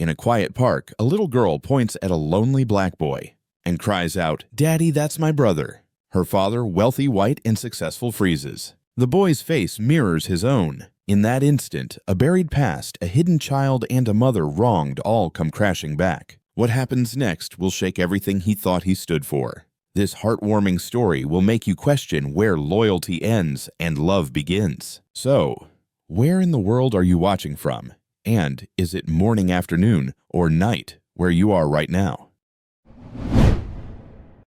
In a quiet park, a little girl points at a lonely black boy and cries out, "Daddy, that's my brother." Her father, wealthy, white, and successful, freezes. The boy's face mirrors his own. In that instant, a buried past, a hidden child, and a mother wronged all come crashing back. What happens next will shake everything he thought he stood for. This heartwarming story will make you question where loyalty ends and love begins. So, where in the world are you watching from? And is it morning, afternoon, or night where you are right now?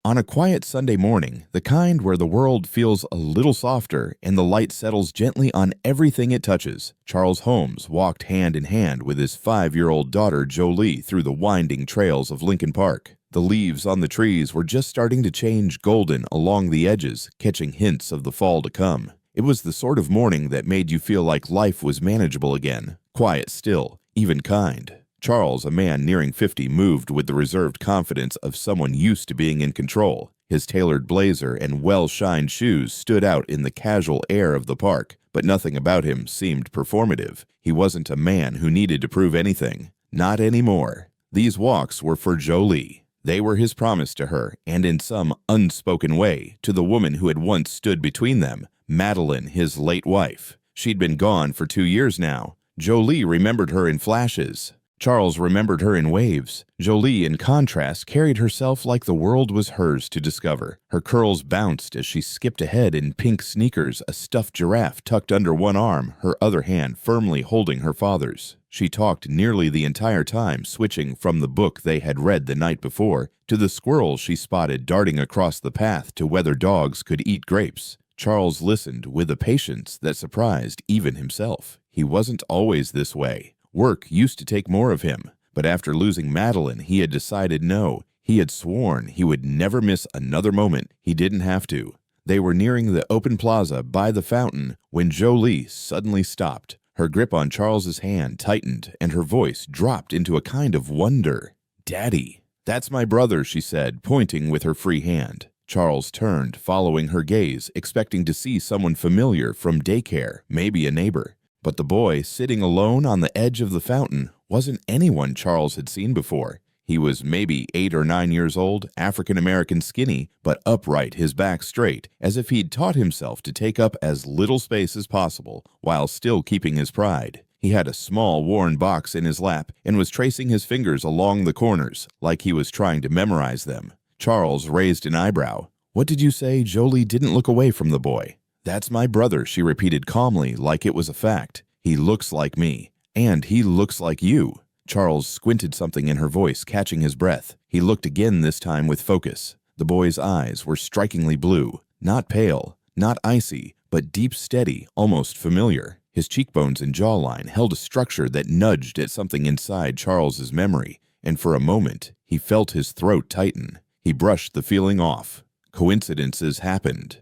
On a quiet Sunday morning, the kind where the world feels a little softer and the light settles gently on everything it touches, Charles Holmes walked hand in hand with his 5-year-old daughter Jolie through the winding trails of Lincoln Park. The leaves on the trees were just starting to change golden along the edges, catching hints of the fall to come. It was the sort of morning that made you feel like life was manageable again, quiet still, even kind. Charles, a man nearing 50, moved with the reserved confidence of someone used to being in control. His tailored blazer and well-shined shoes stood out in the casual air of the park, but nothing about him seemed performative. He wasn't a man who needed to prove anything. Not anymore. These walks were for Jolie. They were his promise to her, and in some unspoken way, to the woman who had once stood between them, Madeline, his late wife. She'd been gone for 2 years now. Jolie remembered her in flashes. Charles remembered her in waves. Jolie, in contrast, carried herself like the world was hers to discover. Her curls bounced as she skipped ahead in pink sneakers, a stuffed giraffe tucked under one arm, her other hand firmly holding her father's. She talked nearly the entire time, switching from the book they had read the night before to the squirrel she spotted darting across the path to whether dogs could eat grapes. Charles listened with a patience that surprised even himself. He wasn't always this way. Work used to take more of him, but after losing Madeline, he had decided no. He had sworn he would never miss another moment. He didn't have to. They were nearing the open plaza by the fountain when Jolie suddenly stopped. Her grip on Charles's hand tightened, and her voice dropped into a kind of wonder. "Daddy." "That's my brother," she said, pointing with her free hand. Charles turned, following her gaze, expecting to see someone familiar from daycare, maybe a neighbor. But the boy, sitting alone on the edge of the fountain, wasn't anyone Charles had seen before. He was maybe 8 or 9 years old, African-American, skinny, but upright, his back straight, as if he'd taught himself to take up as little space as possible, while still keeping his pride. He had a small, worn box in his lap and was tracing his fingers along the corners, like he was trying to memorize them. Charles raised an eyebrow. "What did you say?" Jolie didn't look away from the boy. "That's my brother," she repeated calmly, like it was a fact. "He looks like me. And he looks like you." Charles squinted, something in her voice catching his breath. He looked again, this time with focus. The boy's eyes were strikingly blue. Not pale, not icy, but deep, steady, almost familiar. His cheekbones and jawline held a structure that nudged at something inside Charles's memory, and for a moment, he felt his throat tighten. He brushed the feeling off. Coincidences happened.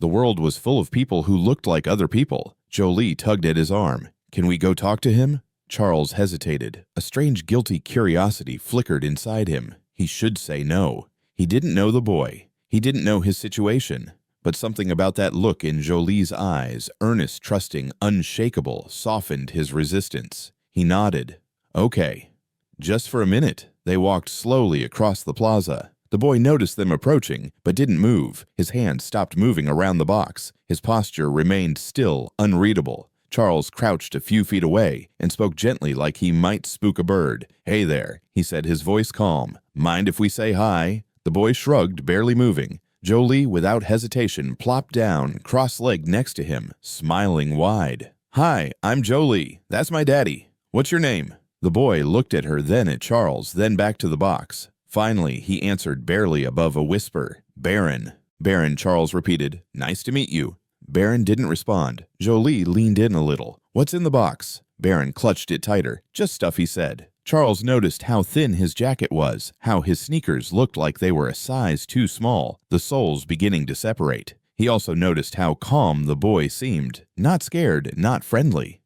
The world was full of people who looked like other people. Jolie tugged at his arm. "Can we go talk to him?" Charles hesitated. A strange, guilty curiosity flickered inside him. He should say no. He didn't know the boy. He didn't know his situation. But something about that look in Jolie's eyes, earnest, trusting, unshakable, softened his resistance. He nodded. "Okay." Just for a minute, they walked slowly across the plaza. The boy noticed them approaching, but didn't move. His hand stopped moving around the box. His posture remained still, unreadable. Charles crouched a few feet away and spoke gently, like he might spook a bird. "Hey there," he said, his voice calm. "Mind if we say hi?" The boy shrugged, barely moving. Jolie, without hesitation, plopped down, cross-legged next to him, smiling wide. "Hi, I'm Jolie. That's my daddy. What's your name?" The boy looked at her, then at Charles, then back to the box. Finally, he answered barely above a whisper. "Baron." "Baron," Charles repeated. "Nice to meet you." Baron didn't respond. Jolie leaned in a little. "What's in the box?" Baron clutched it tighter. "Just stuff," he said. Charles noticed how thin his jacket was, how his sneakers looked like they were a size too small, the soles beginning to separate. He also noticed how calm the boy seemed. Not scared, not friendly.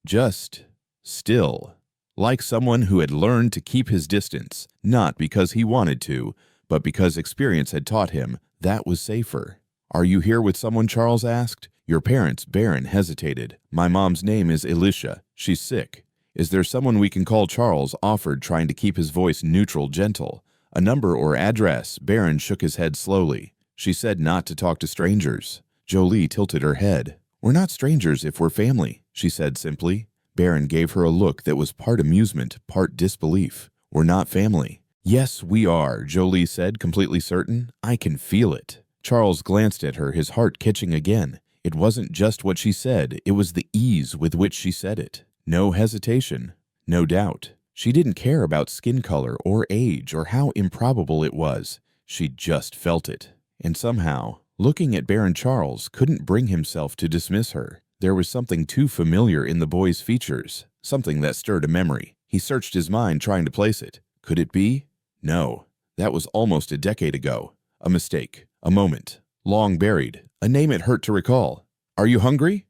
Just still. Like someone who had learned to keep his distance, not because he wanted to, but because experience had taught him that was safer. "Are you here with someone?" Charles asked. "Your parents?" Baron hesitated. "My mom's name is Alicia. She's sick." "Is there someone we can call?" Charles offered, trying to keep his voice neutral, gentle. "A number or address?" Barron shook his head slowly. "She said not to talk to strangers." Jolie tilted her head. "We're not strangers if we're family," she said simply. Barron gave her a look that was part amusement, part disbelief. "We're not family." "Yes, we are," Jolie said, completely certain. "I can feel it." Charles glanced at her, his heart catching again. It wasn't just what she said, it was the ease with which she said it. No hesitation, no doubt. She didn't care about skin color or age or how improbable it was. She just felt it. And somehow, looking at Baron Charles couldn't bring himself to dismiss her. There was something too familiar in the boy's features, something that stirred a memory. He searched his mind trying to place it. Could it be? No. That was almost a decade ago. A mistake. A moment. Long buried. A name it hurt to recall. "Are you hungry?"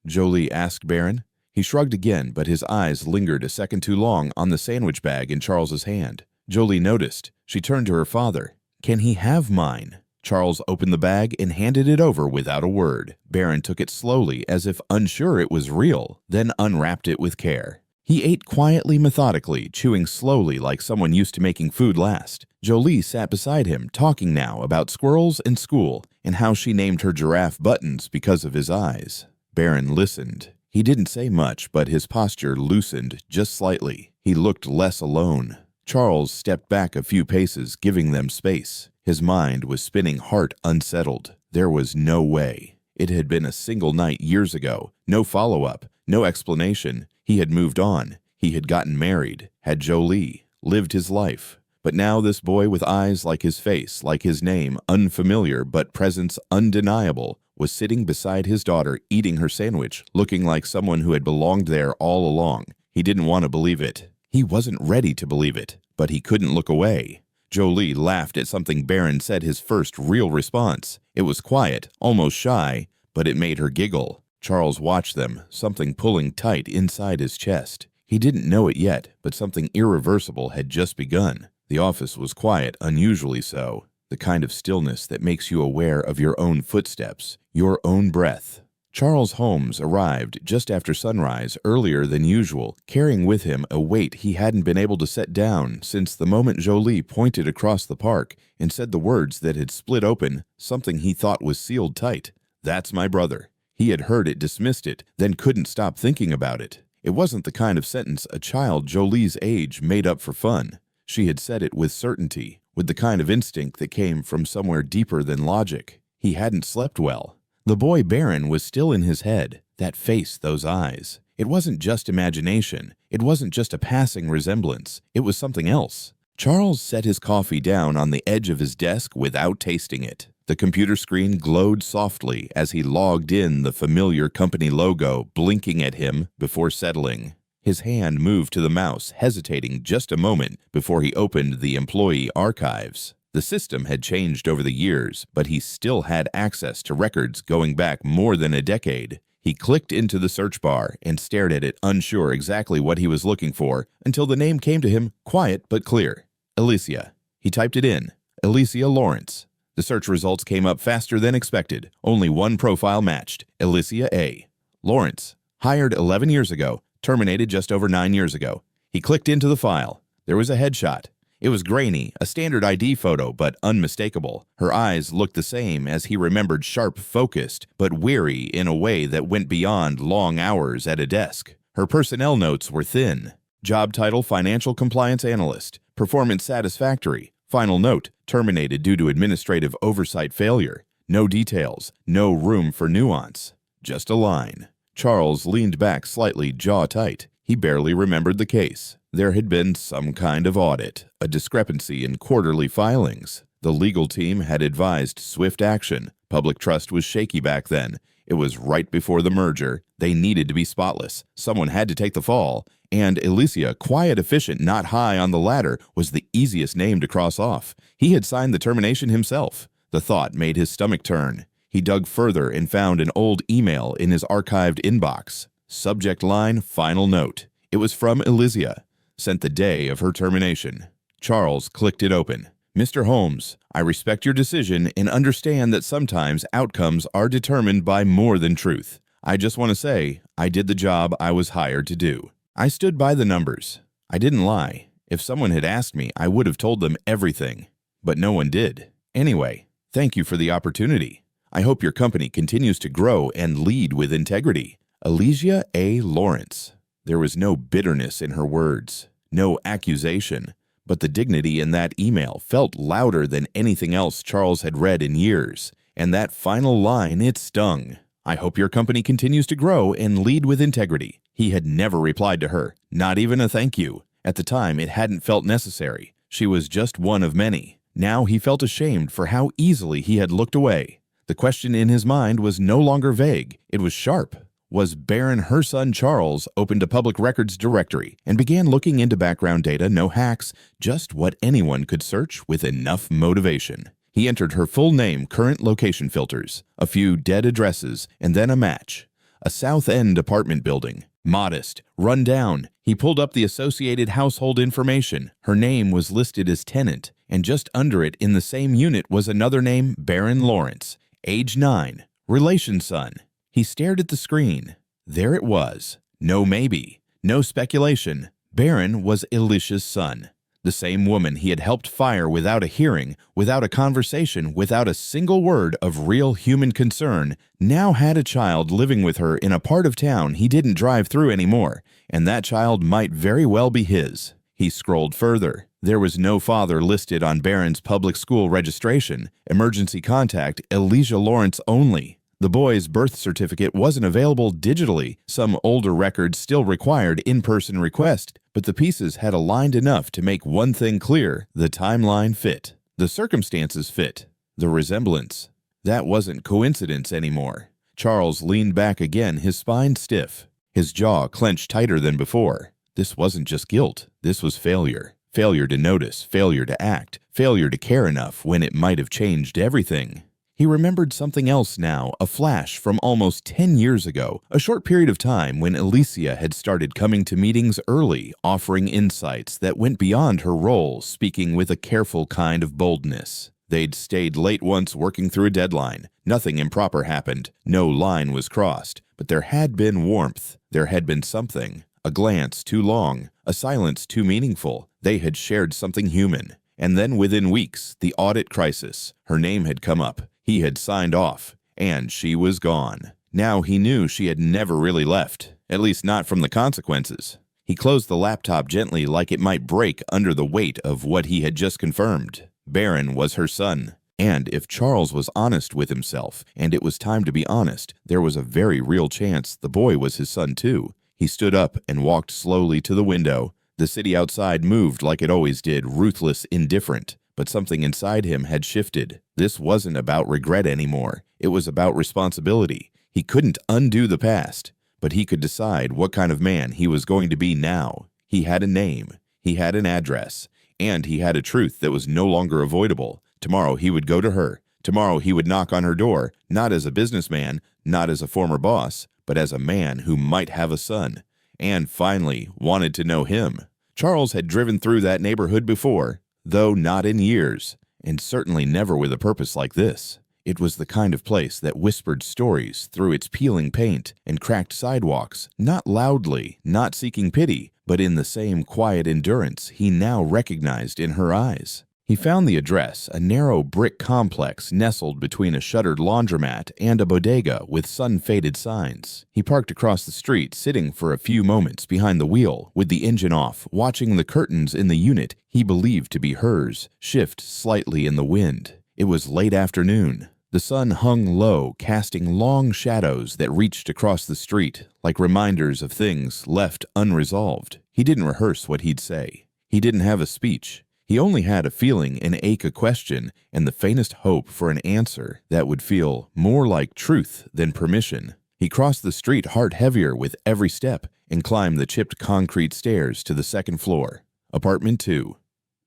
Jolie asked Baron. He shrugged again, but his eyes lingered a second too long on the sandwich bag in Charles's hand. Jolie noticed. She turned to her father. "Can he have mine?" Charles opened the bag and handed it over without a word. Baron took it slowly, as if unsure it was real, then unwrapped it with care. He ate quietly, methodically, chewing slowly like someone used to making food last. Jolie sat beside him, talking now about squirrels and school, and how she named her giraffe Buttons because of his eyes. Baron listened. He didn't say much, but his posture loosened just slightly. He looked less alone. Charles stepped back a few paces, giving them space. His mind was spinning, heart unsettled. There was no way. It had been a single night years ago. No follow-up, no explanation. He had moved on. He had gotten married, had Jolie, lived his life. But now this boy with eyes like his face, like his name, unfamiliar but presence undeniable, was sitting beside his daughter, eating her sandwich, looking like someone who had belonged there all along. He didn't want to believe it. He wasn't ready to believe it, but he couldn't look away. Jolie laughed at something Baron said, his first real response. It was quiet, almost shy, but it made her giggle. Charles watched them, something pulling tight inside his chest. He didn't know it yet, but something irreversible had just begun. The office was quiet, unusually so. The kind of stillness that makes you aware of your own footsteps, your own breath. Charles Holmes arrived just after sunrise, earlier than usual, carrying with him a weight he hadn't been able to set down since the moment Jolie pointed across the park and said the words that had split open something he thought was sealed tight. "That's my brother." He had heard it, dismissed it, then couldn't stop thinking about it. It wasn't the kind of sentence a child Jolie's age made up for fun. She had said it with certainty, with the kind of instinct that came from somewhere deeper than logic. He hadn't slept well. The boy Baron was still in his head, that face, those eyes. It wasn't just imagination. It wasn't just a passing resemblance. It was something else. Charles set his coffee down on the edge of his desk without tasting it. The computer screen glowed softly as he logged in, the familiar company logo blinking at him before settling. His hand moved to the mouse, hesitating just a moment before he opened the employee archives. The system had changed over the years, but he still had access to records going back more than a decade. He clicked into the search bar and stared at it, unsure exactly what he was looking for, until the name came to him, quiet but clear. Alicia. He typed it in. Alicia Lawrence. The search results came up faster than expected. Only one profile matched. Alicia A. Lawrence. Hired 11 years ago. Terminated just over 9 years ago. He clicked into the file. There was a headshot. It was grainy, a standard ID photo, but unmistakable. Her eyes looked the same as he remembered, sharp, focused, but weary in a way that went beyond long hours at a desk. Her personnel notes were thin. Job title, Financial Compliance Analyst. Performance satisfactory. Final note, terminated due to administrative oversight failure. No details, no room for nuance. Just a line. Charles leaned back slightly, jaw tight. He barely remembered the case. There had been some kind of audit, a discrepancy in quarterly filings. The legal team had advised swift action. Public trust was shaky back then. It was right before the merger. They needed to be spotless. Someone had to take the fall. And Alicia, quiet, efficient, not high on the ladder, was the easiest name to cross off. He had signed the termination himself. The thought made his stomach turn. He dug further and found an old email in his archived inbox. Subject line, final note. It was from Alicia, sent the day of her termination. Charles clicked it open. Mr. Holmes, I respect your decision and understand that sometimes outcomes are determined by more than truth. I just want to say I did the job I was hired to do. I stood by the numbers. I didn't lie. If someone had asked me, I would have told them everything. But no one did. Anyway, thank you for the opportunity. I hope your company continues to grow and lead with integrity. Elysia A. Lawrence. There was no bitterness in her words, no accusation, but the dignity in that email felt louder than anything else Charles had read in years. And that final line, it stung. I hope your company continues to grow and lead with integrity. He had never replied to her, not even a thank you. At the time, it hadn't felt necessary. She was just one of many. Now he felt ashamed for how easily he had looked away. The question in his mind was no longer vague. It was sharp. Was Barron her son Charles opened a public records directory and began looking into background data, no hacks, just what anyone could search with enough motivation. He entered her full name, current location filters, a few dead addresses, and then a match. A South End apartment building. Modest, run down. He pulled up the associated household information. Her name was listed as tenant, and just under it in the same unit was another name, Barron Lawrence, age 9, relation son. He stared at the screen. There it was. No maybe. No speculation. Barron was Elicia's son. The same woman he had helped fire without a hearing, without a conversation, without a single word of real human concern, now had a child living with her in a part of town he didn't drive through anymore, and that child might very well be his. He scrolled further. There was no father listed on Barron's public school registration. Emergency contact, Elysia Lawrence only. The boy's birth certificate wasn't available digitally. Some older records still required in-person request, but the pieces had aligned enough to make one thing clear: the timeline fit. The circumstances fit. The resemblance. That wasn't coincidence anymore. Charles leaned back again, his spine stiff, his jaw clenched tighter than before. This wasn't just guilt. This was failure. Failure to notice, failure to act, failure to care enough when it might have changed everything. He remembered something else now, a flash from almost 10 years ago, a short period of time when Elysia had started coming to meetings early, offering insights that went beyond her role, speaking with a careful kind of boldness. They'd stayed late once working through a deadline. Nothing improper happened. No line was crossed. But there had been warmth. There had been something. A glance too long. A silence too meaningful. They had shared something human. And then within weeks, the audit crisis. Her name had come up. He had signed off, and she was gone. Now he knew she had never really left, at least not from the consequences. He closed the laptop gently like it might break under the weight of what he had just confirmed. Barron was her son, and if Charles was honest with himself, and it was time to be honest, there was a very real chance the boy was his son too. He stood up and walked slowly to the window. The city outside moved like it always did, ruthless, indifferent. But something inside him had shifted. This wasn't about regret anymore. It was about responsibility. He couldn't undo the past, but he could decide what kind of man he was going to be now. He had a name, he had an address, and he had a truth that was no longer avoidable. Tomorrow he would go to her. Tomorrow he would knock on her door, not as a businessman, not as a former boss, but as a man who might have a son, and finally wanted to know him. Charles had driven through that neighborhood before, though not in years, and certainly never with a purpose like this. It was the kind of place that whispered stories through its peeling paint and cracked sidewalks, not loudly, not seeking pity, but in the same quiet endurance he now recognized in her eyes. He found the address, a narrow brick complex nestled between a shuttered laundromat and a bodega with sun-faded signs. He parked across the street, sitting for a few moments behind the wheel, with the engine off, watching the curtains in the unit he believed to be hers shift slightly in the wind. It was late afternoon. The sun hung low, casting long shadows that reached across the street, like reminders of things left unresolved. He didn't rehearse what he'd say. He didn't have a speech. He only had a feeling, an ache, a question, and the faintest hope for an answer that would feel more like truth than permission. He crossed the street, heart heavier with every step, and climbed the chipped concrete stairs to the second floor. Apartment 2.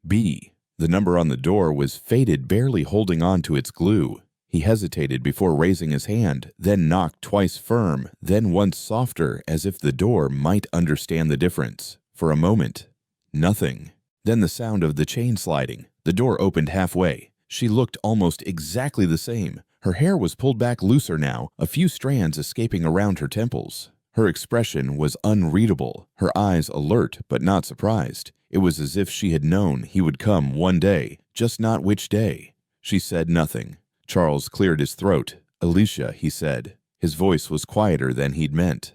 B. The number on the door was faded, barely holding on to its glue. He hesitated before raising his hand, then knocked twice firm, then once softer, as if the door might understand the difference. For a moment, nothing. Then the sound of the chain sliding. The door opened halfway. She looked almost exactly the same. Her hair was pulled back looser now, a few strands escaping around her temples. Her expression was unreadable, her eyes alert but not surprised. It was as if she had known he would come one day, just not which day. She said nothing. Charles cleared his throat. "Alicia," he said. His voice was quieter than he'd meant.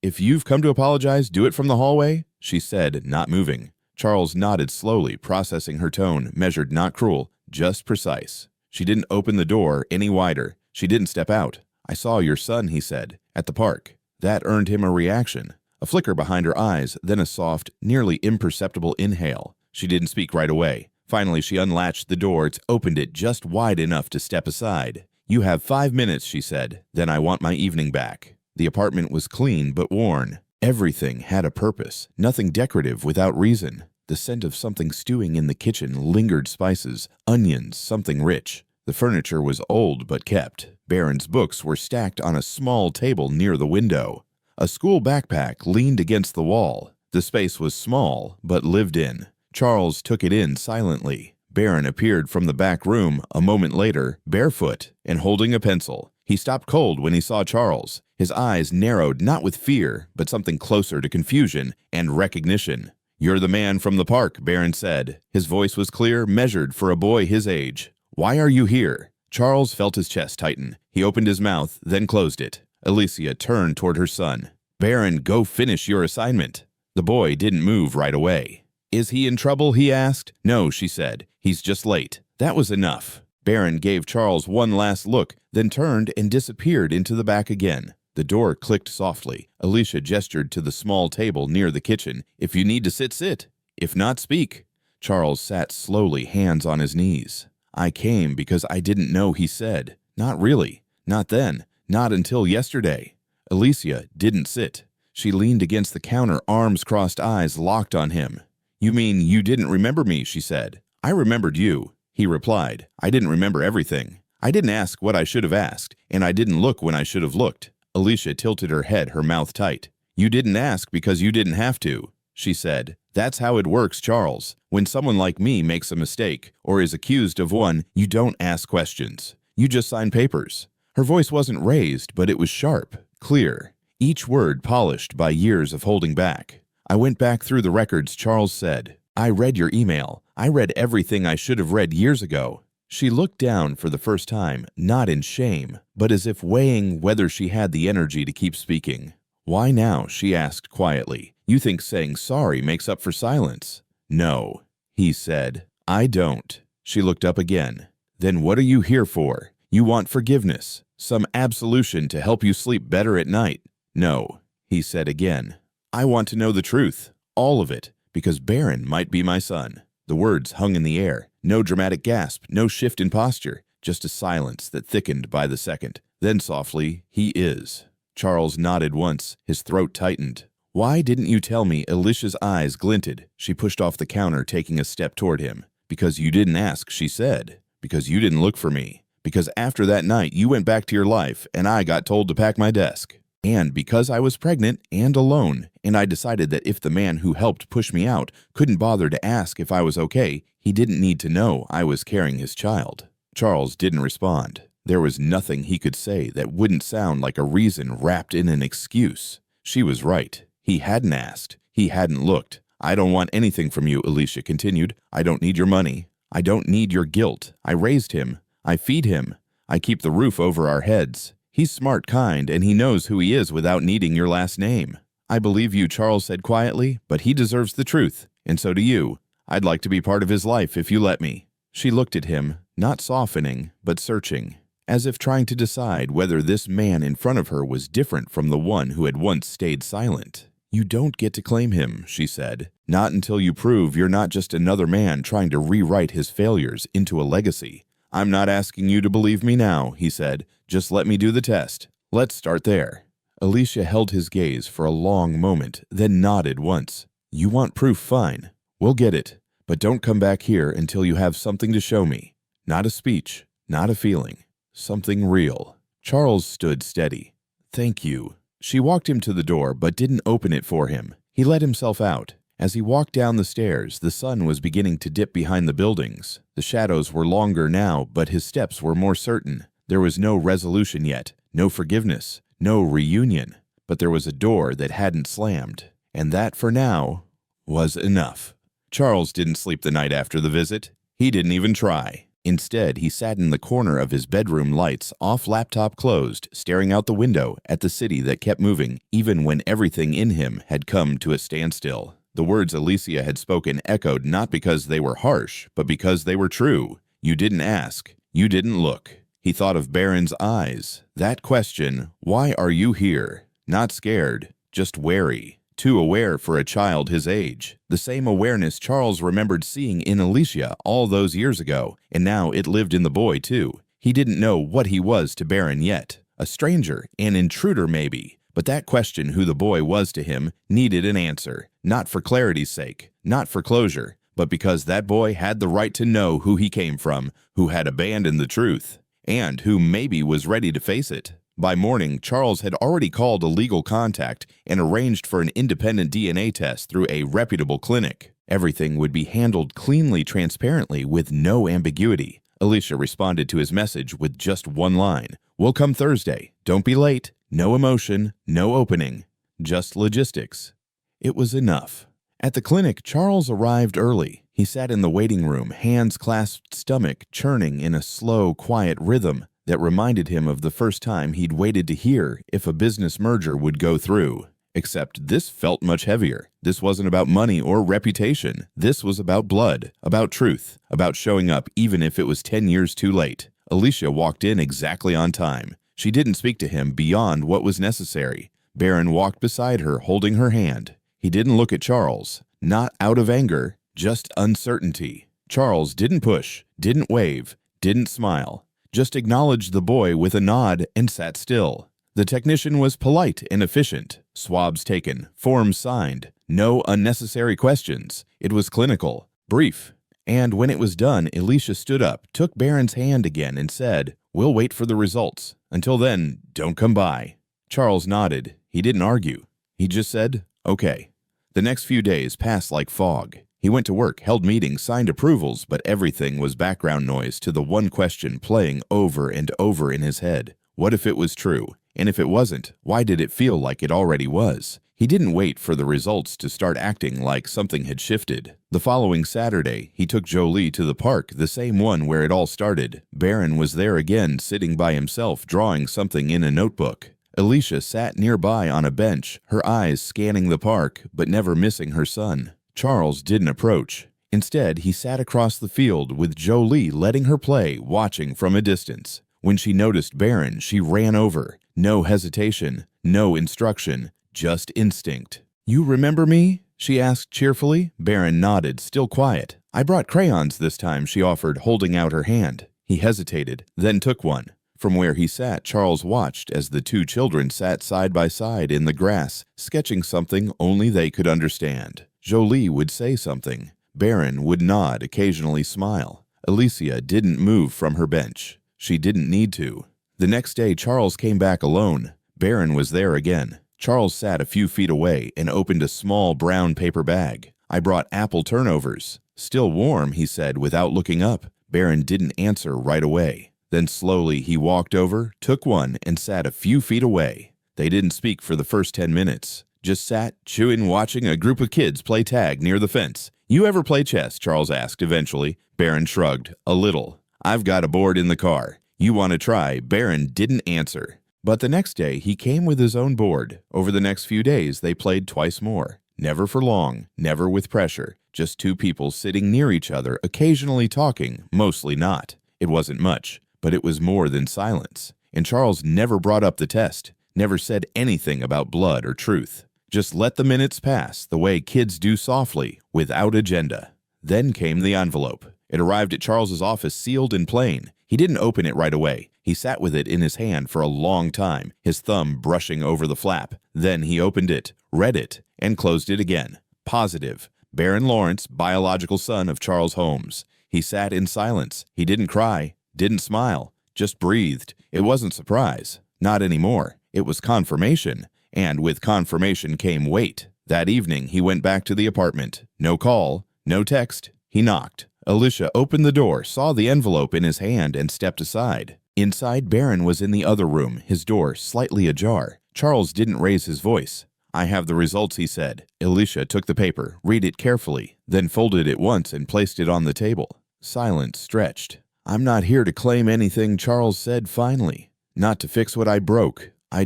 If you've come to apologize, do it from the hallway," she said, not moving. Charles nodded slowly, processing her tone, measured, not cruel, just precise. She didn't open the door any wider. She didn't step out. "I saw your son," he said, "at the park." That earned him a reaction. A flicker behind her eyes, then a soft, nearly imperceptible inhale. She didn't speak right away. Finally, she unlatched the door, opened it just wide enough to step aside. "You have 5 minutes," she said. "Then I want my evening back." The apartment was clean but worn. Everything had a purpose, nothing decorative without reason. The scent of something stewing in the kitchen lingered, spices, onions, something rich. The furniture was old but kept. Barron's books were stacked on a small table near the window. A school backpack leaned against the wall. The space was small but lived in. Charles took it in silently. Barron appeared from the back room a moment later, barefoot and holding a pencil. He stopped cold when he saw Charles. His eyes narrowed not with fear, but something closer to confusion and recognition. "You're the man from the park," Barron said. His voice was clear, measured for a boy his age. "Why are you here?" Charles felt his chest tighten. He opened his mouth, then closed it. Alicia turned toward her son. "Barron, go finish your assignment." The boy didn't move right away. "Is he in trouble?" he asked. "No," she said. "He's just late." That was enough. Barron gave Charles one last look, then turned and disappeared into the back again. The door clicked softly. Alicia gestured to the small table near the kitchen. "If you need to sit, sit. If not, speak." Charles sat slowly, hands on his knees. "I came because I didn't know," he said. "Not really. Not then. Not until yesterday." Alicia didn't sit. She leaned against the counter, arms crossed, eyes locked on him. "You mean you didn't remember me?" she said. "I remembered you," he replied. "I didn't remember everything. I didn't ask what I should have asked, and I didn't look when I should have looked." Alicia tilted her head, her mouth tight. "You didn't ask because you didn't have to," she said. "That's how it works, Charles. When someone like me makes a mistake or is accused of one, you don't ask questions. You just sign papers." Her voice wasn't raised, but it was sharp, clear, each word polished by years of holding back. "I went back through the records," Charles said. "I read your email. I read everything I should have read years ago." She looked down for the first time, not in shame, but as if weighing whether she had the energy to keep speaking. "Why now?" she asked quietly. "You think saying sorry makes up for silence?" "No," he said. "I don't." She looked up again. "Then what are you here for? You want forgiveness, some absolution to help you sleep better at night?" "No," he said again. "I want to know the truth, all of it, because Barron might be my son." The words hung in the air. No dramatic gasp, no shift in posture, just a silence that thickened by the second. Then softly, "He is." Charles nodded once, his throat tightened. "Why didn't you tell me?" Alicia's eyes glinted. She pushed off the counter, taking a step toward him. "Because you didn't ask," she said. "Because you didn't look for me. Because after that night, you went back to your life, and I got told to pack my desk. And because I was pregnant and alone, and I decided that if the man who helped push me out couldn't bother to ask if I was okay, he didn't need to know I was carrying his child." Charles didn't respond. There was nothing he could say that wouldn't sound like a reason wrapped in an excuse. She was right. He hadn't asked. He hadn't looked. "I don't want anything from you," Alicia continued. "I don't need your money. I don't need your guilt. I raised him. I feed him. I keep the roof over our heads. He's smart, kind, and he knows who he is without needing your last name." "I believe you," Charles said quietly, "but he deserves the truth, and so do you. I'd like to be part of his life if you let me." She looked at him, not softening, but searching, as if trying to decide whether this man in front of her was different from the one who had once stayed silent. "You don't get to claim him," she said. "Not until you prove you're not just another man trying to rewrite his failures into a legacy." "I'm not asking you to believe me now," he said. "Just let me do the test. Let's start there." Alicia held his gaze for a long moment, then nodded once. "You want proof, fine. We'll get it. But don't come back here until you have something to show me. Not a speech, not a feeling. Something real." Charles stood steady. "Thank you." She walked him to the door, but didn't open it for him. He let himself out. As he walked down the stairs, the sun was beginning to dip behind the buildings. The shadows were longer now, but his steps were more certain. There was no resolution yet, no forgiveness, no reunion, but there was a door that hadn't slammed, and that, for now, was enough. Charles didn't sleep the night after the visit. He didn't even try. Instead, he sat in the corner of his bedroom, lights off, laptop closed, staring out the window at the city that kept moving even when everything in him had come to a standstill. The words Alicia had spoken echoed not because they were harsh, but because they were true. You didn't ask. You didn't look. He thought of Baron's eyes. That question, why are you here? Not scared, just wary. Too aware for a child his age. The same awareness Charles remembered seeing in Alicia all those years ago, and now it lived in the boy too. He didn't know what he was to Baron yet. A stranger, an intruder maybe. But that question, who the boy was to him, needed an answer. Not for clarity's sake, not for closure, but because that boy had the right to know who he came from, who had abandoned the truth, and who maybe was ready to face it. By morning, Charles had already called a legal contact and arranged for an independent DNA test through a reputable clinic. Everything would be handled cleanly, transparently, with no ambiguity. Alicia responded to his message with just one line. "We'll come Thursday. Don't be late. No emotion, no opening. Just logistics." It was enough. At the clinic, Charles arrived early. He sat in the waiting room, hands clasped, stomach churning in a slow, quiet rhythm that reminded him of the first time he'd waited to hear if a business merger would go through. Except this felt much heavier. This wasn't about money or reputation. This was about blood, about truth, about showing up even if it was 10 years too late. Alicia walked in exactly on time. She didn't speak to him beyond what was necessary. Baron walked beside her, holding her hand. He didn't look at Charles. Not out of anger, just uncertainty. Charles didn't push, didn't wave, didn't smile. Just acknowledged the boy with a nod and sat still. The technician was polite and efficient. Swabs taken, forms signed. No unnecessary questions. It was clinical, brief. And when it was done, Alicia stood up, took Baron's hand again and said, "We'll wait for the results. Until then, don't come by." Charles nodded. He didn't argue. He just said, "Okay." The next few days passed like fog. He went to work, held meetings, signed approvals, but everything was background noise to the one question playing over and over in his head. What if it was true? And if it wasn't, why did it feel like it already was? He didn't wait for the results to start acting like something had shifted. The following Saturday, he took Jolie to the park, the same one where it all started. Baron was there again, sitting by himself, drawing something in a notebook. Alicia sat nearby on a bench, her eyes scanning the park, but never missing her son. Charles didn't approach. Instead, he sat across the field with Jolie letting her play, watching from a distance. When she noticed Baron, she ran over. No hesitation, no instruction, just instinct. "You remember me?" she asked cheerfully. Baron nodded, still quiet. "I brought crayons this time," she offered, holding out her hand. He hesitated, then took one. From where he sat, Charles watched as the two children sat side by side in the grass, sketching something only they could understand. Jolie would say something. Baron would nod, occasionally smile. Alicia didn't move from her bench. She didn't need to. The next day, Charles came back alone. Baron was there again. Charles sat a few feet away and opened a small brown paper bag. "I brought apple turnovers." "Still warm," he said without looking up. Baron didn't answer right away. Then slowly he walked over, took one, and sat a few feet away. They didn't speak for the first 10 minutes. Just sat, chewing, watching a group of kids play tag near the fence. "You ever play chess?" Charles asked eventually. Baron shrugged. "A little. I've got a board in the car. You want to try?" Baron didn't answer. But the next day, he came with his own board. Over the next few days, they played twice more. Never for long, never with pressure. Just two people sitting near each other, occasionally talking, mostly not. It wasn't much, but it was more than silence. And Charles never brought up the test, never said anything about blood or truth. Just let the minutes pass the way kids do softly, without agenda. Then came the envelope. It arrived at Charles's office sealed and plain. He didn't open it right away. He sat with it in his hand for a long time, his thumb brushing over the flap. Then he opened it, read it, and closed it again. Positive. Baron Lawrence, biological son of Charles Holmes. He sat in silence. He didn't cry, didn't smile, just breathed. It wasn't surprise. Not anymore. It was confirmation. And with confirmation came weight. That evening, he went back to the apartment. No call, no text. He knocked. Alicia opened the door, saw the envelope in his hand, and stepped aside. Inside, Baron was in the other room, his door slightly ajar. Charles didn't raise his voice. "I have the results," he said. Alicia took the paper, read it carefully, then folded it once and placed it on the table. Silence stretched. "I'm not here to claim anything," Charles said finally. "Not to fix what I broke. I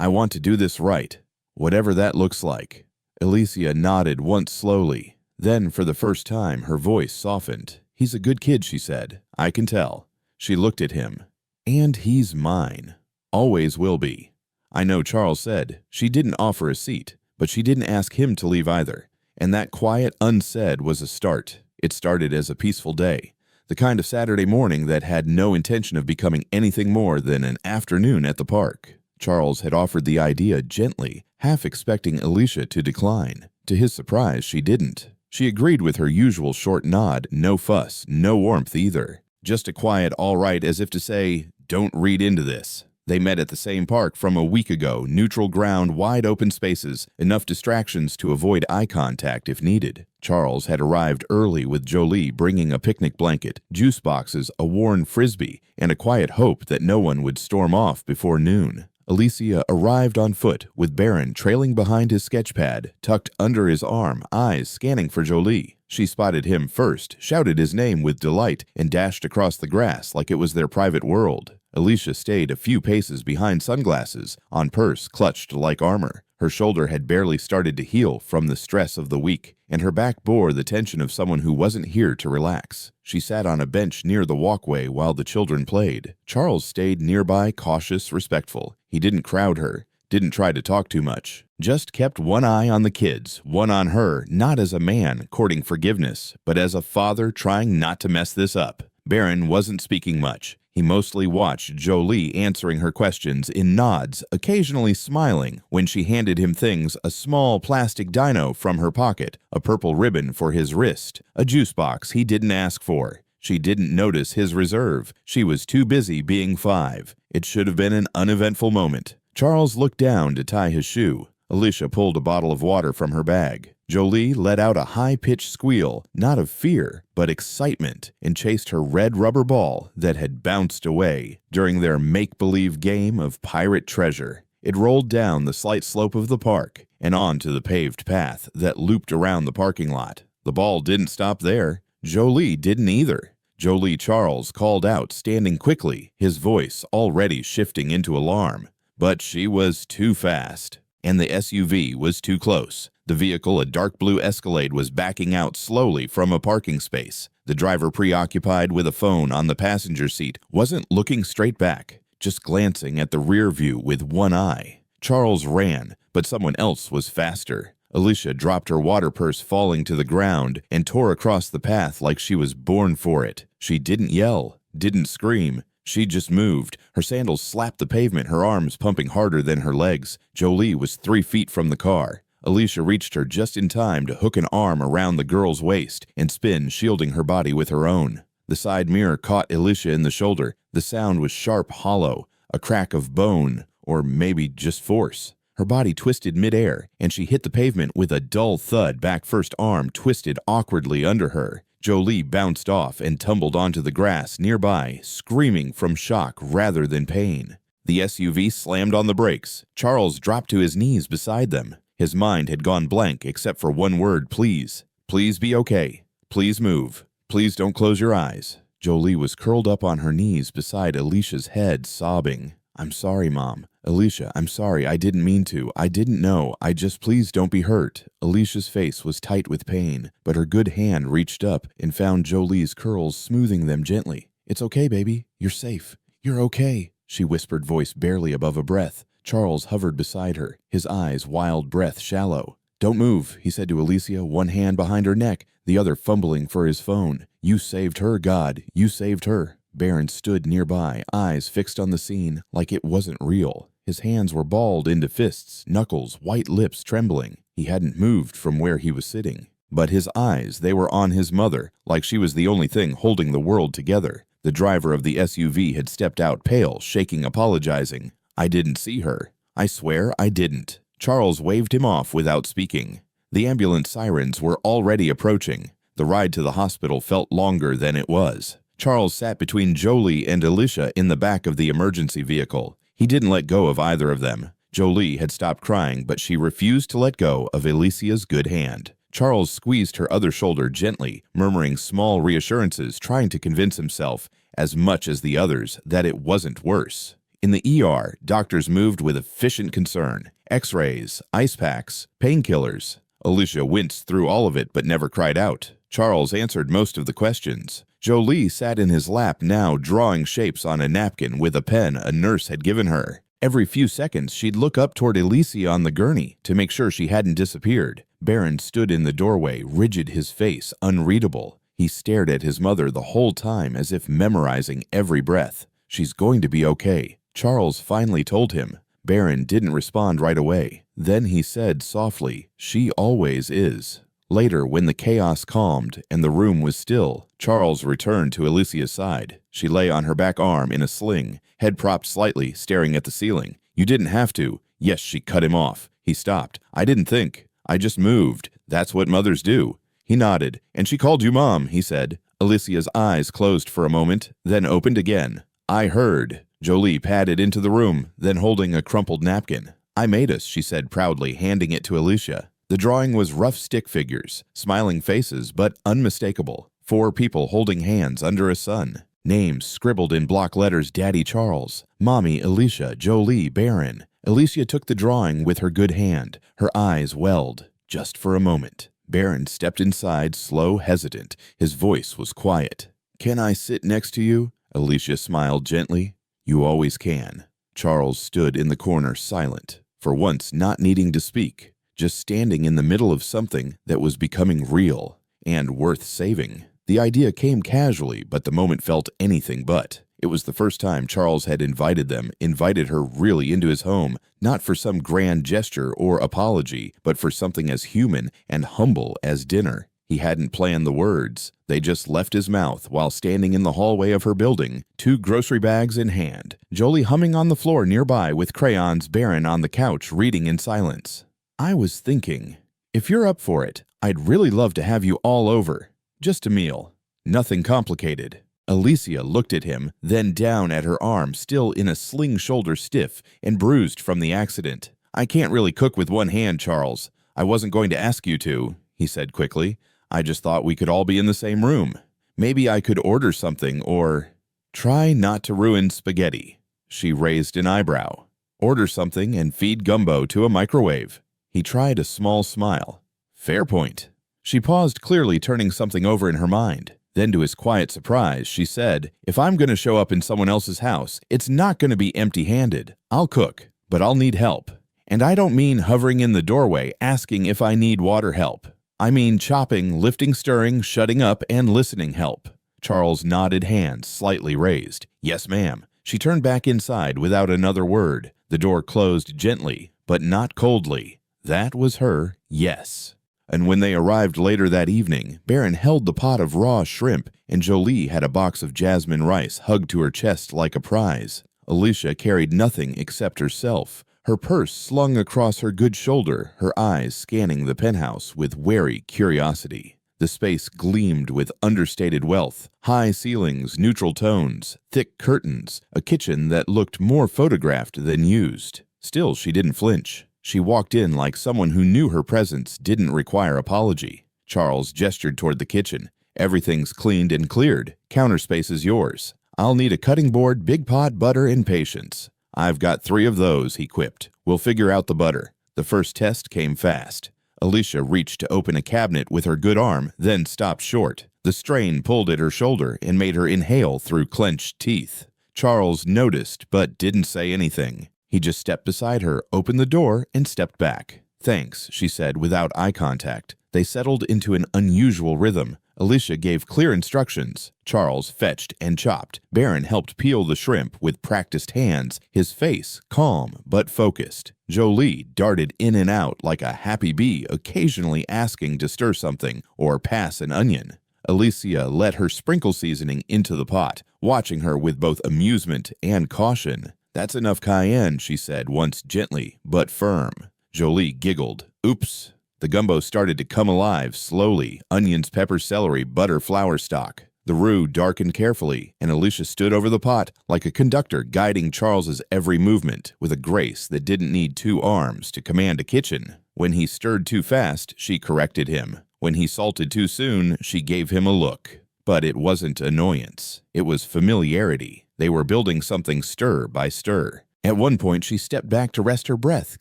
want to do this right. Whatever that looks like." Alicia nodded once slowly. Then, for the first time, her voice softened. "He's a good kid," she said. "I can tell." She looked at him. "And he's mine. Always will be." "I know," Charles said. She didn't offer a seat, but she didn't ask him to leave either. And that quiet unsaid was a start. It started as a peaceful day. The kind of Saturday morning that had no intention of becoming anything more than an afternoon at the park. Charles had offered the idea gently, half expecting Alicia to decline. To his surprise, she didn't. She agreed with her usual short nod, no fuss, no warmth either. Just a quiet all right, as if to say, "Don't read into this." They met at the same park from a week ago, neutral ground, wide open spaces, enough distractions to avoid eye contact if needed. Charles had arrived early with Jolie bringing a picnic blanket, juice boxes, a worn frisbee, and a quiet hope that no one would storm off before noon. Alicia arrived on foot, with Barron trailing behind his sketchpad, tucked under his arm, eyes scanning for Jolie. She spotted him first, shouted his name with delight, and dashed across the grass like it was their private world. Alicia stayed a few paces behind sunglasses, on purse clutched like armor. Her shoulder had barely started to heal from the stress of the week, and her back bore the tension of someone who wasn't here to relax. She sat on a bench near the walkway while the children played. Charles stayed nearby, cautious, respectful. He didn't crowd her, didn't try to talk too much. Just kept one eye on the kids, one on her, not as a man courting forgiveness, but as a father trying not to mess this up. Barron wasn't speaking much. He mostly watched Jolie answering her questions in nods, occasionally smiling when she handed him things: a small plastic dino from her pocket, a purple ribbon for his wrist, a juice box he didn't ask for. She didn't notice his reserve. She was too busy being 5. It should have been an uneventful moment. Charles looked down to tie his shoe. Alicia pulled a bottle of water from her bag. Jolie let out a high-pitched squeal, not of fear, but excitement, and chased her red rubber ball that had bounced away during their make-believe game of pirate treasure. It rolled down the slight slope of the park and onto the paved path that looped around the parking lot. The ball didn't stop there. Jolie didn't either. Jolie Charles called out, standing quickly, his voice already shifting into alarm. But she was too fast, and the SUV was too close. The vehicle, a dark blue Escalade, was backing out slowly from a parking space. The driver, preoccupied with a phone on the passenger seat, wasn't looking straight back, just glancing at the rear view with one eye. Charles ran, but someone else was faster. Alicia dropped her water purse, falling to the ground, and tore across the path like she was born for it. She didn't yell, didn't scream. She just moved. Her sandals slapped the pavement, her arms pumping harder than her legs. Jolie was 3 feet from the car. Alicia reached her just in time to hook an arm around the girl's waist and spin, shielding her body with her own. The side mirror caught Alicia in the shoulder. The sound was sharp, hollow, a crack of bone, or maybe just force. Her body twisted midair, and she hit the pavement with a dull thud. Back first arm twisted awkwardly under her. Jolie bounced off and tumbled onto the grass nearby, screaming from shock rather than pain. The SUV slammed on the brakes. Charles dropped to his knees beside them. His mind had gone blank except for one word: please. Please be okay. Please move. Please don't close your eyes. Jolie was curled up on her knees beside Alicia's head, sobbing. "I'm sorry, Mom. Alicia, I'm sorry. I didn't mean to. I didn't know. Please don't be hurt." Alicia's face was tight with pain, but her good hand reached up and found Jolie's curls, smoothing them gently. "It's okay, baby. You're safe. You're okay," she whispered, voice barely above a breath. Charles hovered beside her, his eyes wild, breath shallow. "Don't move," he said to Alicia, one hand behind her neck, the other fumbling for his phone. "You saved her, God. You saved her." Barron stood nearby, eyes fixed on the scene like it wasn't real. His hands were balled into fists, knuckles, white lips trembling. He hadn't moved from where he was sitting. But his eyes, they were on his mother, like she was the only thing holding the world together. The driver of the SUV had stepped out, pale, shaking, apologizing. "I didn't see her. I swear I didn't." Charles waved him off without speaking. The ambulance sirens were already approaching. The ride to the hospital felt longer than it was. Charles sat between Jolie and Alicia in the back of the emergency vehicle. He didn't let go of either of them. Jolie had stopped crying, but she refused to let go of Alicia's good hand. Charles squeezed her other shoulder gently, murmuring small reassurances, trying to convince himself, as much as the others, that it wasn't worse. In the ER, doctors moved with efficient concern. X-rays, ice packs, painkillers. Alicia winced through all of it but never cried out. Charles answered most of the questions. Jolie sat in his lap now, drawing shapes on a napkin with a pen a nurse had given her. Every few seconds, she'd look up toward Alicia on the gurney to make sure she hadn't disappeared. Baron stood in the doorway, rigid, his face unreadable. He stared at his mother the whole time as if memorizing every breath. She's going to be okay, Charles finally told him. Baron didn't respond right away. Then he said softly, "She always is." Later, when the chaos calmed and the room was still, Charles returned to Alicia's side. She lay on her back arm in a sling, head propped slightly, staring at the ceiling. "You didn't have to." Yes, she cut him off. He stopped. "I didn't think. I just moved. That's what mothers do." He nodded. "And she called you Mom," he said. Alicia's eyes closed for a moment, then opened again. "I heard." Jolie padded into the room, then holding a crumpled napkin. "I made us," she said proudly, handing it to Alicia. The drawing was rough stick figures, smiling faces, but unmistakable. 4 people holding hands under a sun. Names scribbled in block letters: Daddy Charles, Mommy Alicia, Jolie, Baron. Alicia took the drawing with her good hand. Her eyes welled, just for a moment. Baron stepped inside, slow, hesitant. His voice was quiet. "Can I sit next to you?" Alicia smiled gently. "You always can." Charles stood in the corner, silent, for once not needing to speak, just standing in the middle of something that was becoming real and worth saving. The idea came casually, but the moment felt anything but. It was the first time Charles had invited her really into his home, not for some grand gesture or apology, but for something as human and humble as dinner. He hadn't planned the words. They just left his mouth while standing in the hallway of her building, 2 grocery bags in hand, Jolie humming on the floor nearby with crayons, Baron on the couch reading in silence. "I was thinking, if you're up for it, I'd really love to have you all over. Just a meal. Nothing complicated." Alicia looked at him, then down at her arm, still in a sling, shoulder stiff and bruised from the accident. "I can't really cook with one hand, Charles. I wasn't going to ask you to," he said quickly. "I just thought we could all be in the same room. Maybe I could order something or—" "Try not to ruin spaghetti." She raised an eyebrow. "Order something and feed Gumbo to a microwave." He tried a small smile. "Fair point." She paused, clearly turning something over in her mind. Then, to his quiet surprise, she said, "If I'm going to show up in someone else's house, it's not going to be empty-handed. I'll cook, but I'll need help. And I don't mean hovering in the doorway asking if I need water help. I mean chopping, lifting, stirring, shutting up, and listening help." Charles nodded, hands slightly raised. "Yes, ma'am." She turned back inside without another word. The door closed gently, but not coldly. That was her yes. And when they arrived later that evening, Baron held the pot of raw shrimp, and Jolie had a box of jasmine rice hugged to her chest like a prize. Alicia carried nothing except herself, her purse slung across her good shoulder, her eyes scanning the penthouse with wary curiosity. The space gleamed with understated wealth, high ceilings, neutral tones, thick curtains, a kitchen that looked more photographed than used. Still, she didn't flinch. She walked in like someone who knew her presence didn't require apology. Charles gestured toward the kitchen. "Everything's cleaned and cleared. Counter space is yours. I'll need a cutting board, big pot, butter, and patience." "I've got 3 of those," he quipped. "We'll figure out the butter." The first test came fast. Alicia reached to open a cabinet with her good arm, then stopped short. The strain pulled at her shoulder and made her inhale through clenched teeth. Charles noticed, but didn't say anything. He just stepped beside her, opened the door, and stepped back. "Thanks," she said without eye contact. They settled into an unusual rhythm. Alicia gave clear instructions. Charles fetched and chopped. Baron helped peel the shrimp with practiced hands, his face calm but focused. Jolie darted in and out like a happy bee, occasionally asking to stir something or pass an onion. Alicia let her sprinkle seasoning into the pot, watching her with both amusement and caution. "That's enough cayenne," she said once gently but firm. Jolie giggled. "Oops." The gumbo started to come alive, slowly. Onions, peppers, celery, butter, flour stock. The roux darkened carefully, and Alicia stood over the pot like a conductor guiding Charles's every movement with a grace that didn't need two arms to command a kitchen. When he stirred too fast, she corrected him. When he salted too soon, she gave him a look. But it wasn't annoyance. It was familiarity. They were building something stir by stir. At one point, she stepped back to rest her breath,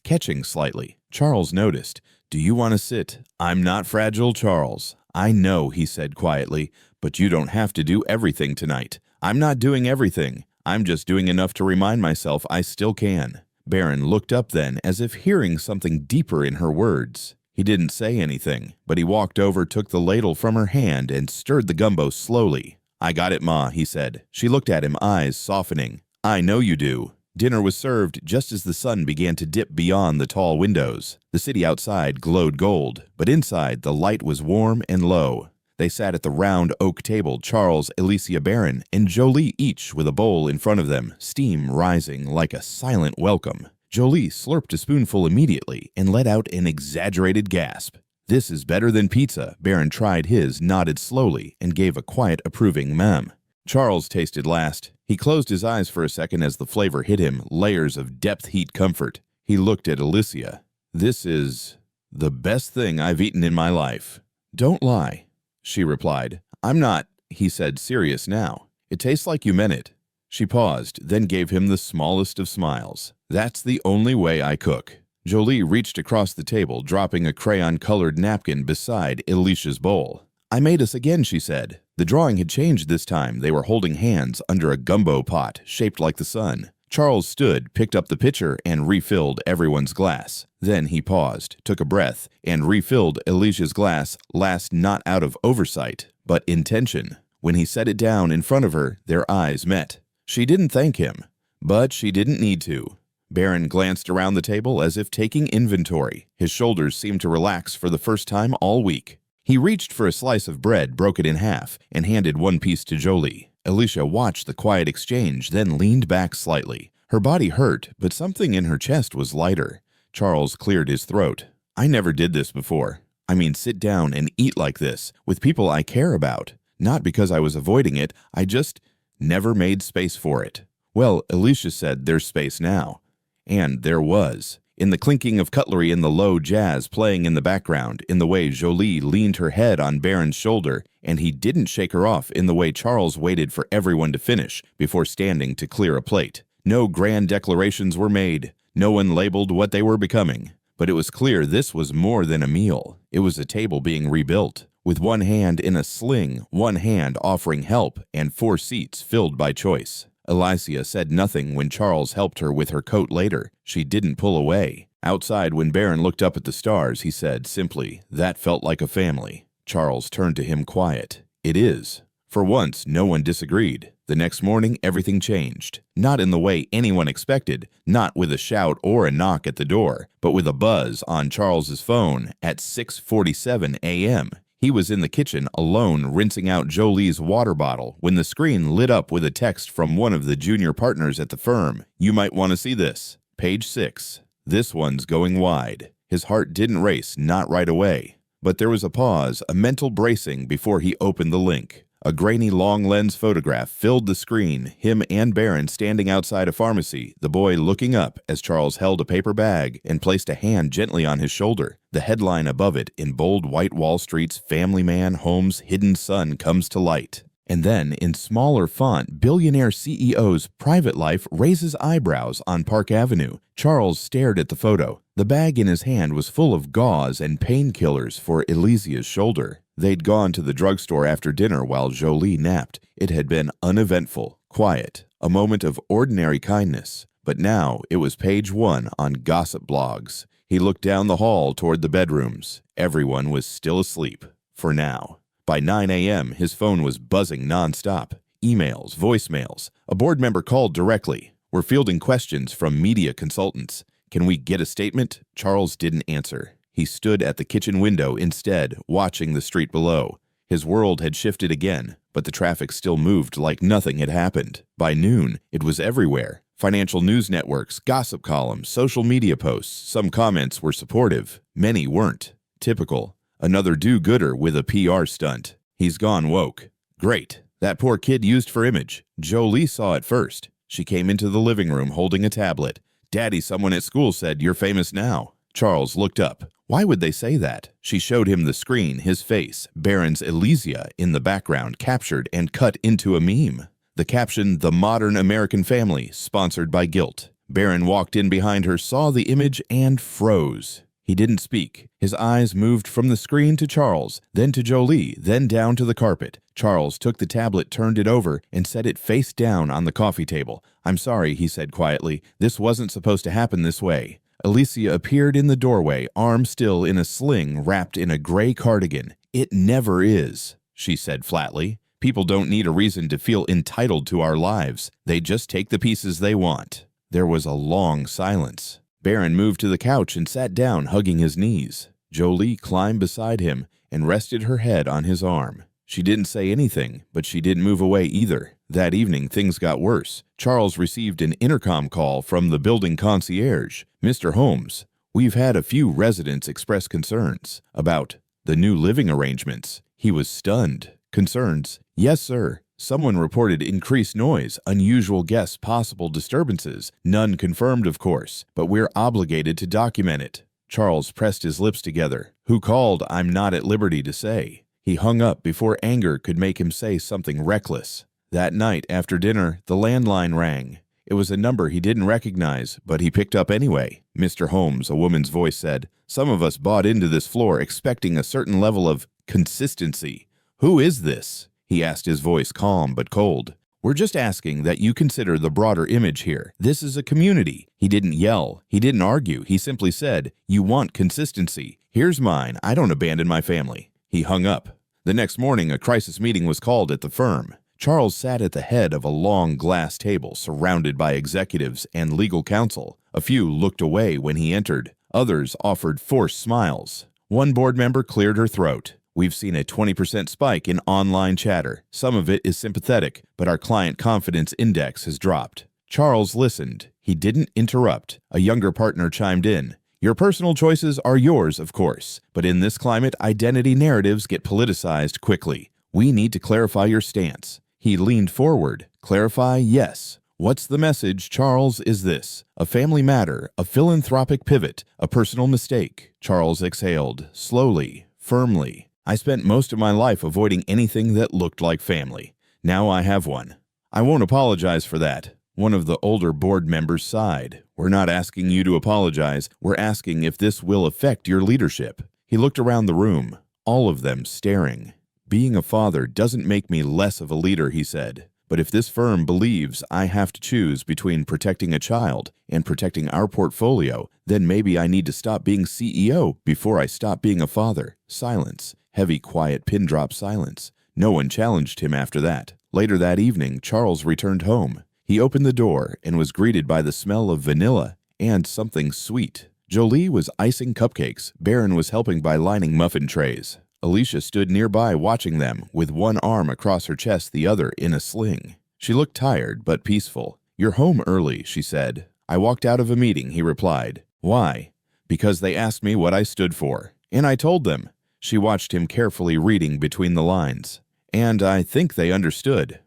catching slightly. Charles noticed. "Do you want to sit?" "I'm not fragile, Charles." "I know," he said quietly, "but you don't have to do everything tonight." "I'm not doing everything. I'm just doing enough to remind myself I still can." Barron looked up then, as if hearing something deeper in her words. He didn't say anything, but he walked over, took the ladle from her hand, and stirred the gumbo slowly. "I got it, Ma," he said. She looked at him, eyes softening. "I know you do." Dinner was served just as the sun began to dip beyond the tall windows. The city outside glowed gold, but inside the light was warm and low. They sat at the round oak table, Charles, Alicia Barron, and Jolie, each with a bowl in front of them, steam rising like a silent welcome. Jolie slurped a spoonful immediately and let out an exaggerated gasp. "This is better than pizza." Barron tried his, nodded slowly, and gave a quiet approving ma'am. Charles tasted last. He closed his eyes for a second as the flavor hit him, layers of depth heat comfort. He looked at Alicia. "This is the best thing I've eaten in my life." "Don't lie," she replied. "I'm not," he said, serious now. "It tastes like you meant it." She paused, then gave him the smallest of smiles. "That's the only way I cook." Jolie reached across the table, dropping a crayon-colored napkin beside Alicia's bowl. "I made us again," she said. The drawing had changed this time. They were holding hands under a gumbo pot shaped like the sun. Charles stood, picked up the pitcher, and refilled everyone's glass. Then he paused, took a breath, and refilled Alicia's glass, last not out of oversight, but intention. When he set it down in front of her, their eyes met. She didn't thank him, but she didn't need to. Barron glanced around the table as if taking inventory. His shoulders seemed to relax for the first time all week. He reached for a slice of bread, broke it in half, and handed one piece to Jolie. Alicia watched the quiet exchange, then leaned back slightly. Her body hurt, but something in her chest was lighter. Charles cleared his throat. "I never did this before. I mean, sit down and eat like this, with people I care about. Not because I was avoiding it, I just never made space for it." "Well," Alicia said, "there's space now." And there was. In the clinking of cutlery and the low jazz playing in the background, in the way Jolie leaned her head on Barron's shoulder, and he didn't shake her off, in the way Charles waited for everyone to finish before standing to clear a plate. No grand declarations were made. No one labeled what they were becoming. But it was clear this was more than a meal. It was a table being rebuilt, with one hand in a sling, one hand offering help, and 4 seats filled by choice. Alicia said nothing when Charles helped her with her coat later. She didn't pull away. Outside, when Barron looked up at the stars, he said simply, "That felt like a family." Charles turned to him quiet. "It is." For once, no one disagreed. The next morning, everything changed. Not in the way anyone expected, not with a shout or a knock at the door, but with a buzz on Charles's phone at 6:47 a.m. He was in the kitchen, alone, rinsing out Jolie's water bottle, when the screen lit up with a text from one of the junior partners at the firm. "You might want to see this. Page 6. This one's going wide." His heart didn't race, not right away. But there was a pause, a mental bracing before he opened the link. A grainy long-lens photograph filled the screen, him and Barron standing outside a pharmacy, the boy looking up as Charles held a paper bag and placed a hand gently on his shoulder. The headline above it, in bold white Wall Street's "Family Man Home's Hidden Son Comes to Light." And then, in smaller font, "Billionaire CEO's private life raises eyebrows on Park Avenue." Charles stared at the photo. The bag in his hand was full of gauze and painkillers for Alicia's shoulder. They'd gone to the drugstore after dinner while Jolie napped. It had been uneventful, quiet, a moment of ordinary kindness. But now it was page 1 on gossip blogs. He looked down the hall toward the bedrooms. Everyone was still asleep, for now. By 9 a.m., his phone was buzzing nonstop. Emails, voicemails. A board member called directly. "We're fielding questions from media consultants. Can we get a statement?" Charles didn't answer. He stood at the kitchen window instead, watching the street below. His world had shifted again, but the traffic still moved like nothing had happened. By noon, it was everywhere. Financial news networks, gossip columns, social media posts. Some comments were supportive. Many weren't. Typical. Another do-gooder with a PR stunt. "He's gone woke." Great. That poor kid used for image. Jolie saw it first. She came into the living room holding a tablet. Daddy, someone at school said you're famous now. Charles looked up. Why would they say that? She showed him the screen, his face, Baron's Elysia in the background, captured and cut into a meme. The caption, "The Modern American Family," sponsored by Guilt. Baron walked in behind her, saw the image, and froze. He didn't speak. His eyes moved from the screen to Charles, then to Jolie, then down to the carpet. Charles took the tablet, turned it over, and set it face down on the coffee table. "I'm sorry," he said quietly. "This wasn't supposed to happen this way." Elysia appeared in the doorway, arm still in a sling wrapped in a gray cardigan. "It never is," she said flatly. "People don't need a reason to feel entitled to our lives. They just take the pieces they want." There was a long silence. Baron moved to the couch and sat down, hugging his knees. Jolie climbed beside him and rested her head on his arm. She didn't say anything, but she didn't move away either. That evening, things got worse. Charles received an intercom call from the building concierge. "Mr. Holmes, we've had a few residents express concerns about the new living arrangements." He was stunned. "Concerns?" "Yes, sir. Someone reported increased noise, unusual guests, possible disturbances. None confirmed, of course, but we're obligated to document it." Charles pressed his lips together. "Who called? I'm not at liberty to say." He hung up before anger could make him say something reckless. That night, after dinner, the landline rang. It was a number he didn't recognize, but he picked up anyway. "Mr. Holmes," a woman's voice said, "some of us bought into this floor expecting a certain level of consistency. Who is this?" He asked, his voice calm but cold. "We're just asking that you consider the broader image here. This is a community." He didn't yell. He didn't argue. He simply said, "You want consistency. Here's mine. I don't abandon my family." He hung up. The next morning, a crisis meeting was called at the firm. Charles sat at the head of a long glass table surrounded by executives and legal counsel. A few looked away when he entered. Others offered forced smiles. One board member cleared her throat. "We've seen a 20% spike in online chatter. Some of it is sympathetic, but our client confidence index has dropped." Charles listened. He didn't interrupt. A younger partner chimed in. "Your personal choices are yours, of course, but in this climate, identity narratives get politicized quickly. We need to clarify your stance." He leaned forward. "Clarify, yes. What's the message, Charles, is this? A family matter, a philanthropic pivot, a personal mistake." Charles exhaled, slowly, firmly. "I spent most of my life avoiding anything that looked like family. Now I have one. I won't apologize for that." One of the older board members sighed. "We're not asking you to apologize. We're asking if this will affect your leadership." He looked around the room, all of them staring. "Being a father doesn't make me less of a leader," he said. "But if this firm believes I have to choose between protecting a child and protecting our portfolio, then maybe I need to stop being CEO before I stop being a father." Silence. Heavy, quiet, pin-drop silence. No one challenged him after that. Later that evening, Charles returned home. He opened the door and was greeted by the smell of vanilla and something sweet. Jolie was icing cupcakes. Baron was helping by lining muffin trays. Elysia stood nearby watching them, with one arm across her chest, the other in a sling. She looked tired but peaceful. "You're home early," she said. "I walked out of a meeting," he replied. "Why?" "Because they asked me what I stood for. And I told them." She watched him carefully, reading between the lines. "And I think they understood.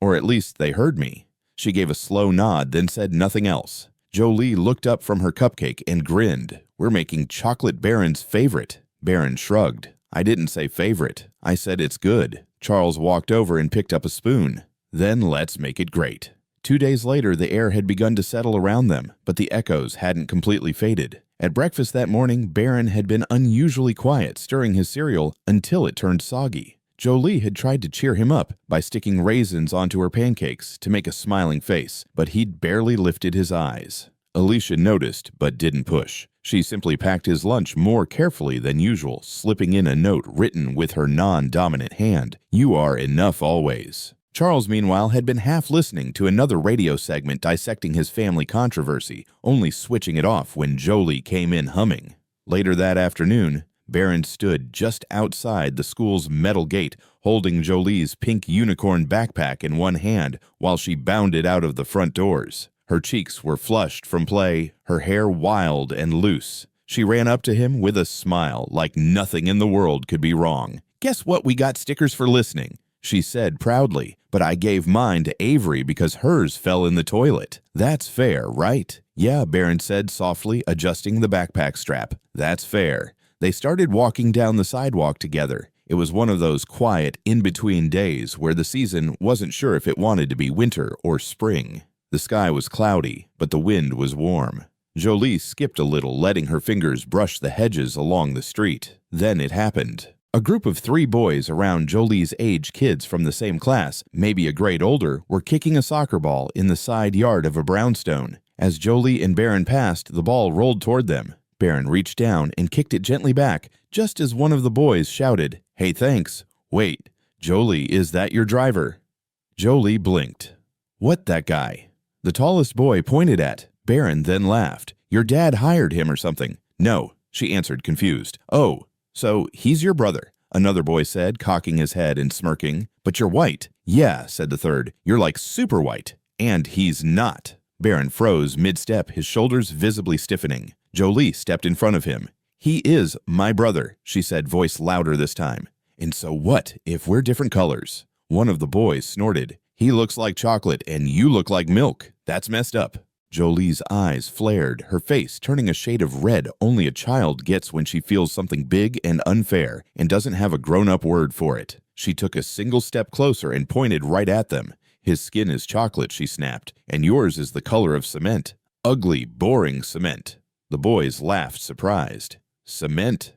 Or at least they heard me." She gave a slow nod, then said nothing else. Jolie looked up from her cupcake and grinned. "We're making chocolate Baron's favorite." Baron shrugged. "I didn't say favorite. I said it's good." Charles walked over and picked up a spoon. "Then let's make it great." 2 days later, the air had begun to settle around them, but the echoes hadn't completely faded. At breakfast that morning, Baron had been unusually quiet, stirring his cereal until it turned soggy. Jolie had tried to cheer him up by sticking raisins onto her pancakes to make a smiling face, but he'd barely lifted his eyes. Elysia noticed, but didn't push. She simply packed his lunch more carefully than usual, slipping in a note written with her non-dominant hand. "You are enough always." Charles, meanwhile, had been half listening to another radio segment dissecting his family controversy, only switching it off when Jolie came in humming. Later that afternoon, Baron stood just outside the school's metal gate, holding Jolie's pink unicorn backpack in one hand while she bounded out of the front doors. Her cheeks were flushed from play, her hair wild and loose. She ran up to him with a smile like nothing in the world could be wrong. "Guess what? We got stickers for listening." she said proudly, "but I gave mine to Avery because hers fell in the toilet." "That's fair, right?" "Yeah," Barron said softly, adjusting the backpack strap. "That's fair." They started walking down the sidewalk together. It was one of those quiet, in-between days where the season wasn't sure if it wanted to be winter or spring. The sky was cloudy, but the wind was warm. Jolie skipped a little, letting her fingers brush the hedges along the street. Then it happened. A group of 3 boys around Jolie's age, kids from the same class, maybe a grade older, were kicking a soccer ball in the side yard of a brownstone. As Jolie and Barron passed, the ball rolled toward them. Barron reached down and kicked it gently back, just as one of the boys shouted, "Hey, thanks." "Wait, Jolie, is that your driver?" Jolie blinked. "What, that guy?" The tallest boy pointed at. Barron then laughed. "Your dad hired him or something." "No," she answered, confused. "Oh, so he's your brother," another boy said, cocking his head and smirking. "But you're white." "Yeah," said the third. "You're like super white." "And he's not." Barron froze mid-step, his shoulders visibly stiffening. Jolie stepped in front of him. "He is my brother," she said, voice louder this time. "And so what if we're different colors?" One of the boys snorted. "He looks like chocolate and you look like milk. That's messed up." Jolie's eyes flared, her face turning a shade of red only a child gets when she feels something big and unfair and doesn't have a grown-up word for it. She took a single step closer and pointed right at them. "His skin is chocolate," she snapped, "and yours is the color of cement. Ugly, boring cement." The boys laughed, surprised. "Cement?"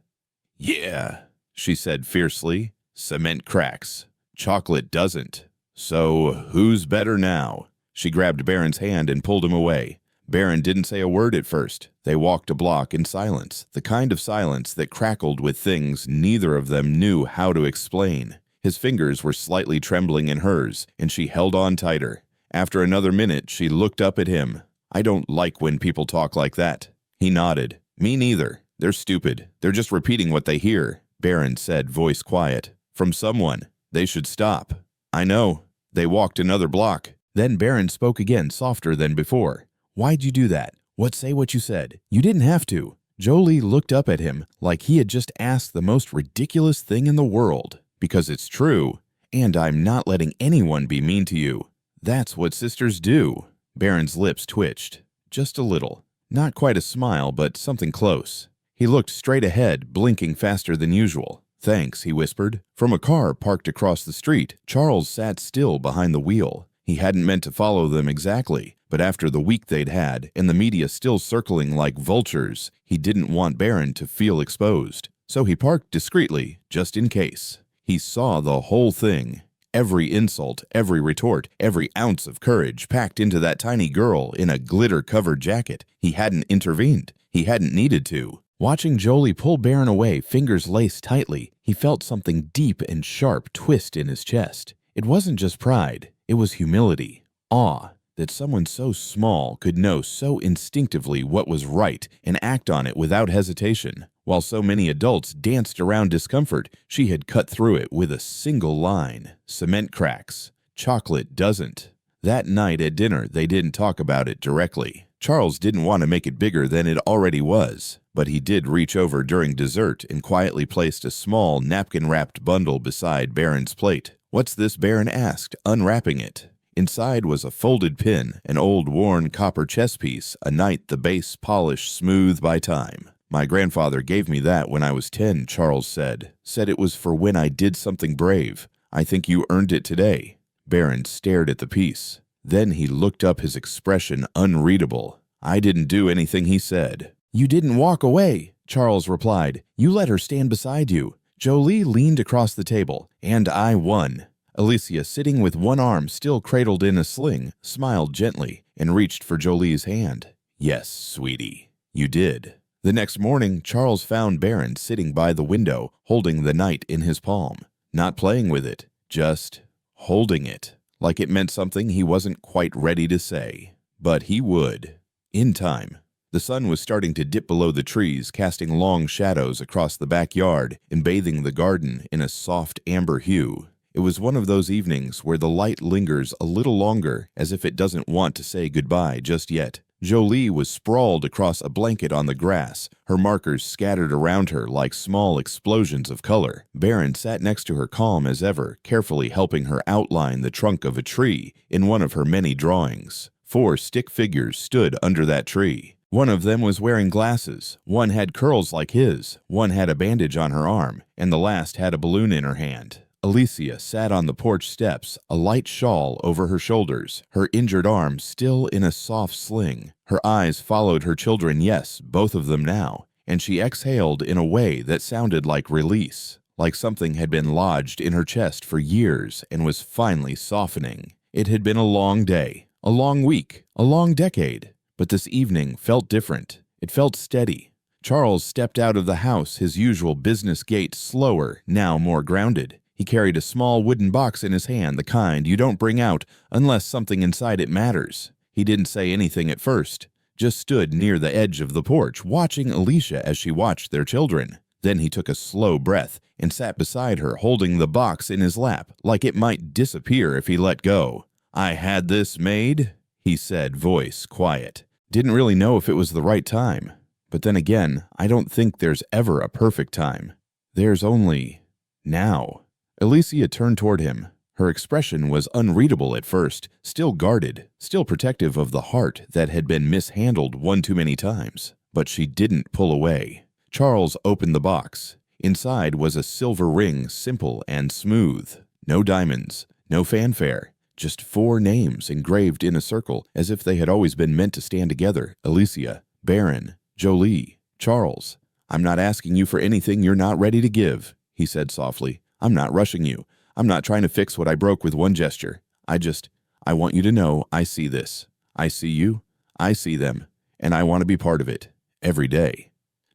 "Yeah," she said fiercely. "Cement cracks. Chocolate doesn't. So who's better now?" She grabbed Barron's hand and pulled him away. Barron didn't say a word at first. They walked a block in silence, the kind of silence that crackled with things neither of them knew how to explain. His fingers were slightly trembling in hers, and she held on tighter. After another minute, she looked up at him. "I don't like when people talk like that." He nodded. "Me neither. They're stupid. They're just repeating what they hear," Barron said, voice quiet. "From someone. They should stop." "I know." They walked another block. Then Barron spoke again, softer than before. "Why'd you do that? Say what you said. You didn't have to." Jolie looked up at him like he had just asked the most ridiculous thing in the world. "Because it's true, and I'm not letting anyone be mean to you. That's what sisters do." Barron's lips twitched. Just a little. Not quite a smile, but something close. He looked straight ahead, blinking faster than usual. "Thanks," he whispered. From a car parked across the street, Charles sat still behind the wheel. He hadn't meant to follow them exactly, but after the week they'd had, and the media still circling like vultures, he didn't want Barron to feel exposed. So he parked discreetly, just in case. He saw the whole thing. Every insult, every retort, every ounce of courage packed into that tiny girl in a glitter-covered jacket. He hadn't intervened. He hadn't needed to. Watching Jolie pull Barron away, fingers laced tightly, he felt something deep and sharp twist in his chest. It wasn't just pride. It was humility, awe, that someone so small could know so instinctively what was right and act on it without hesitation. While so many adults danced around discomfort, she had cut through it with a single line. Cement cracks. Chocolate doesn't. That night at dinner, they didn't talk about it directly. Charles didn't want to make it bigger than it already was, but he did reach over during dessert and quietly placed a small napkin-wrapped bundle beside Barron's plate. "What's this?" Barron asked, unwrapping it. Inside was a folded pin, an old worn copper chess piece, a knight the base polished smooth by time. "My grandfather gave me that when I was 10, Charles said. Said it was for when I did something brave. I think you earned it today." Barron stared at the piece. Then he looked up, his expression unreadable. "I didn't do anything he said." "You didn't walk away," Charles replied. "You let her stand beside you." Jolie leaned across the table, and I won. Alicia, sitting with one arm still cradled in a sling, smiled gently and reached for Jolie's hand. "Yes, sweetie, you did." The next morning, Charles found Barron sitting by the window, holding the knight in his palm. Not playing with it, just holding it, like it meant something he wasn't quite ready to say. But he would. In time. The sun was starting to dip below the trees, casting long shadows across the backyard and bathing the garden in a soft amber hue. It was one of those evenings where the light lingers a little longer, as if it doesn't want to say goodbye just yet. Jolie was sprawled across a blanket on the grass, her markers scattered around her like small explosions of color. Baron sat next to her calm as ever, carefully helping her outline the trunk of a tree in one of her many drawings. 4 stick figures stood under that tree. One of them was wearing glasses, one had curls like his, one had a bandage on her arm, and the last had a balloon in her hand. Alicia sat on the porch steps, a light shawl over her shoulders, her injured arm still in a soft sling. Her eyes followed her children, yes, both of them now, and she exhaled in a way that sounded like release, like something had been lodged in her chest for years and was finally softening. It had been a long day, a long week, a long decade. But this evening felt different. It felt steady. Charles stepped out of the house, his usual business gait slower, now more grounded. He carried a small wooden box in his hand, the kind you don't bring out unless something inside it matters. He didn't say anything at first, just stood near the edge of the porch, watching Alicia as she watched their children. Then he took a slow breath and sat beside her, holding the box in his lap, like it might disappear if he let go. "I had this made," he said, voice quiet. "Didn't really know if it was the right time. But then again, I don't think there's ever a perfect time. There's only now." Alicia turned toward him. Her expression was unreadable at first, still guarded, still protective of the heart that had been mishandled one too many times. But she didn't pull away. Charles opened the box. Inside was a silver ring, simple and smooth. No diamonds, no fanfare. Just 4 names engraved in a circle, as if they had always been meant to stand together. Alicia, Baron, Jolie, Charles. "I'm not asking you for anything you're not ready to give," he said softly. "I'm not rushing you. I'm not trying to fix what I broke with one gesture. I want you to know I see this. I see you, I see them, and I want to be part of it. Every day.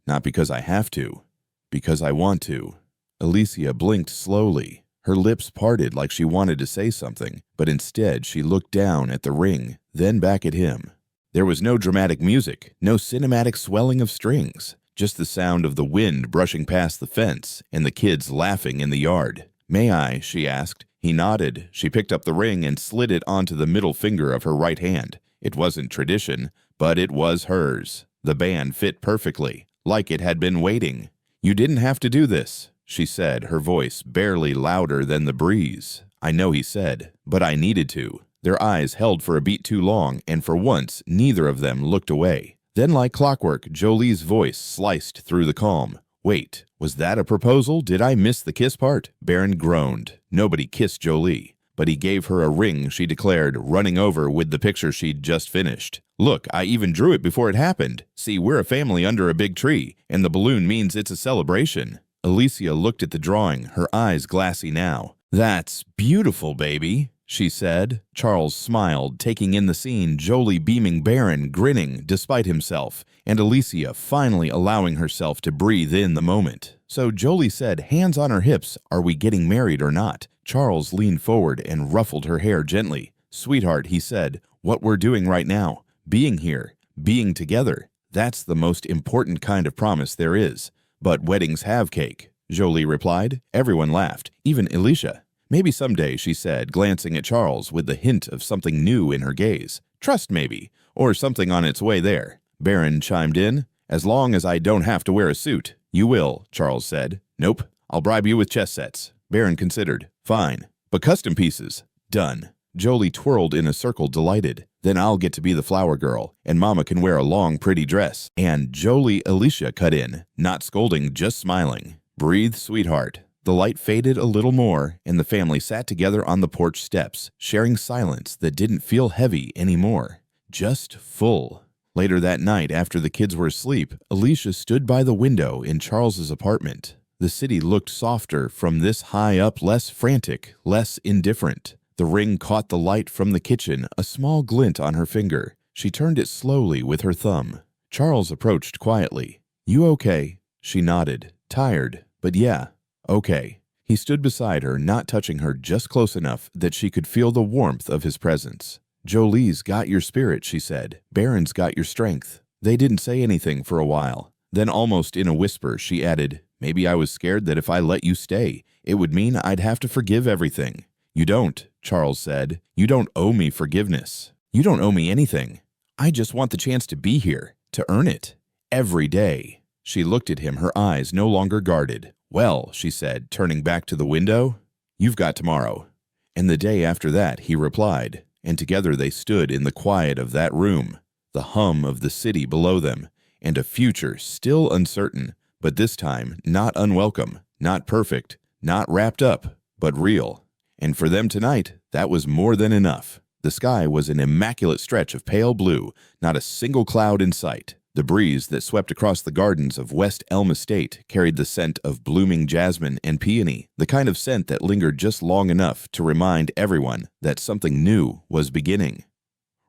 Not because I have to, because I want to." Alicia blinked slowly. Her lips parted like she wanted to say something, but instead she looked down at the ring, then back at him. There was no dramatic music, no cinematic swelling of strings, just the sound of the wind brushing past the fence and the kids laughing in the yard. "May I?" she asked. He nodded. She picked up the ring and slid it onto the middle finger of her right hand. It wasn't tradition, but it was hers. The band fit perfectly, like it had been waiting. "You didn't have to do this," she said, her voice barely louder than the breeze. "I know," he said, "but I needed to." Their eyes held for a beat too long, and for once, neither of them looked away. Then, like clockwork, Jolie's voice sliced through the calm. "Wait, was that a proposal? Did I miss the kiss part?" Baron groaned. Nobody kissed Jolie, but he gave her a ring, she declared, running over with the picture she'd just finished. "Look, I even drew it before it happened. See, we're a family under a big tree, and the balloon means it's a celebration." Alicia looked at the drawing, her eyes glassy now. "That's beautiful, baby," she said. Charles smiled, taking in the scene, Jolie beaming, Baron grinning despite himself, and Alicia finally allowing herself to breathe in the moment. So Jolie said, hands on her hips, "Are we getting married or not?" Charles leaned forward and ruffled her hair gently. "Sweetheart," he said, "what we're doing right now, being here, being together, that's the most important kind of promise there is. But weddings have cake," Jolie replied. Everyone laughed, even Alicia. "Maybe someday," she said, glancing at Charles with the hint of something new in her gaze. "Trust maybe, or something on its way there." Baron chimed in. "As long as I don't have to wear a suit." "You will," Charles said. "Nope, I'll bribe you with chess sets." Baron considered. "Fine, but custom pieces." "Done." Jolie twirled in a circle, delighted. "Then I'll get to be the flower girl, and Mama can wear a long, pretty dress." And Jolie Alicia cut in, not scolding, just smiling. "Breathe, sweetheart." The light faded a little more, and the family sat together on the porch steps, sharing silence that didn't feel heavy anymore, just full. Later that night, after the kids were asleep, Alicia stood by the window in Charles's apartment. The city looked softer from this high up, less frantic, less indifferent. The ring caught the light from the kitchen, a small glint on her finger. She turned it slowly with her thumb. Charles approached quietly. "You okay?" She nodded. "Tired, but yeah, okay." He stood beside her, not touching her, just close enough that she could feel the warmth of his presence. "Jolie's got your spirit," she said. "Baron's got your strength." They didn't say anything for a while. Then, almost in a whisper, she added, "Maybe I was scared that if I let you stay, it would mean I'd have to forgive everything." "You don't," Charles said. "You don't owe me forgiveness." "You don't owe me anything." I just want the chance to be here, to earn it. Every day. She looked at him, her eyes no longer guarded. Well, she said, turning back to the window, you've got tomorrow. And the day after that, he replied, and together they stood in the quiet of that room, the hum of the city below them, and a future still uncertain, but this time not unwelcome, not perfect, not wrapped up, but real. And for them tonight, that was more than enough. The sky was an immaculate stretch of pale blue, not a single cloud in sight. The breeze that swept across the gardens of West Elm Estate carried the scent of blooming jasmine and peony, the kind of scent that lingered just long enough to remind everyone that something new was beginning.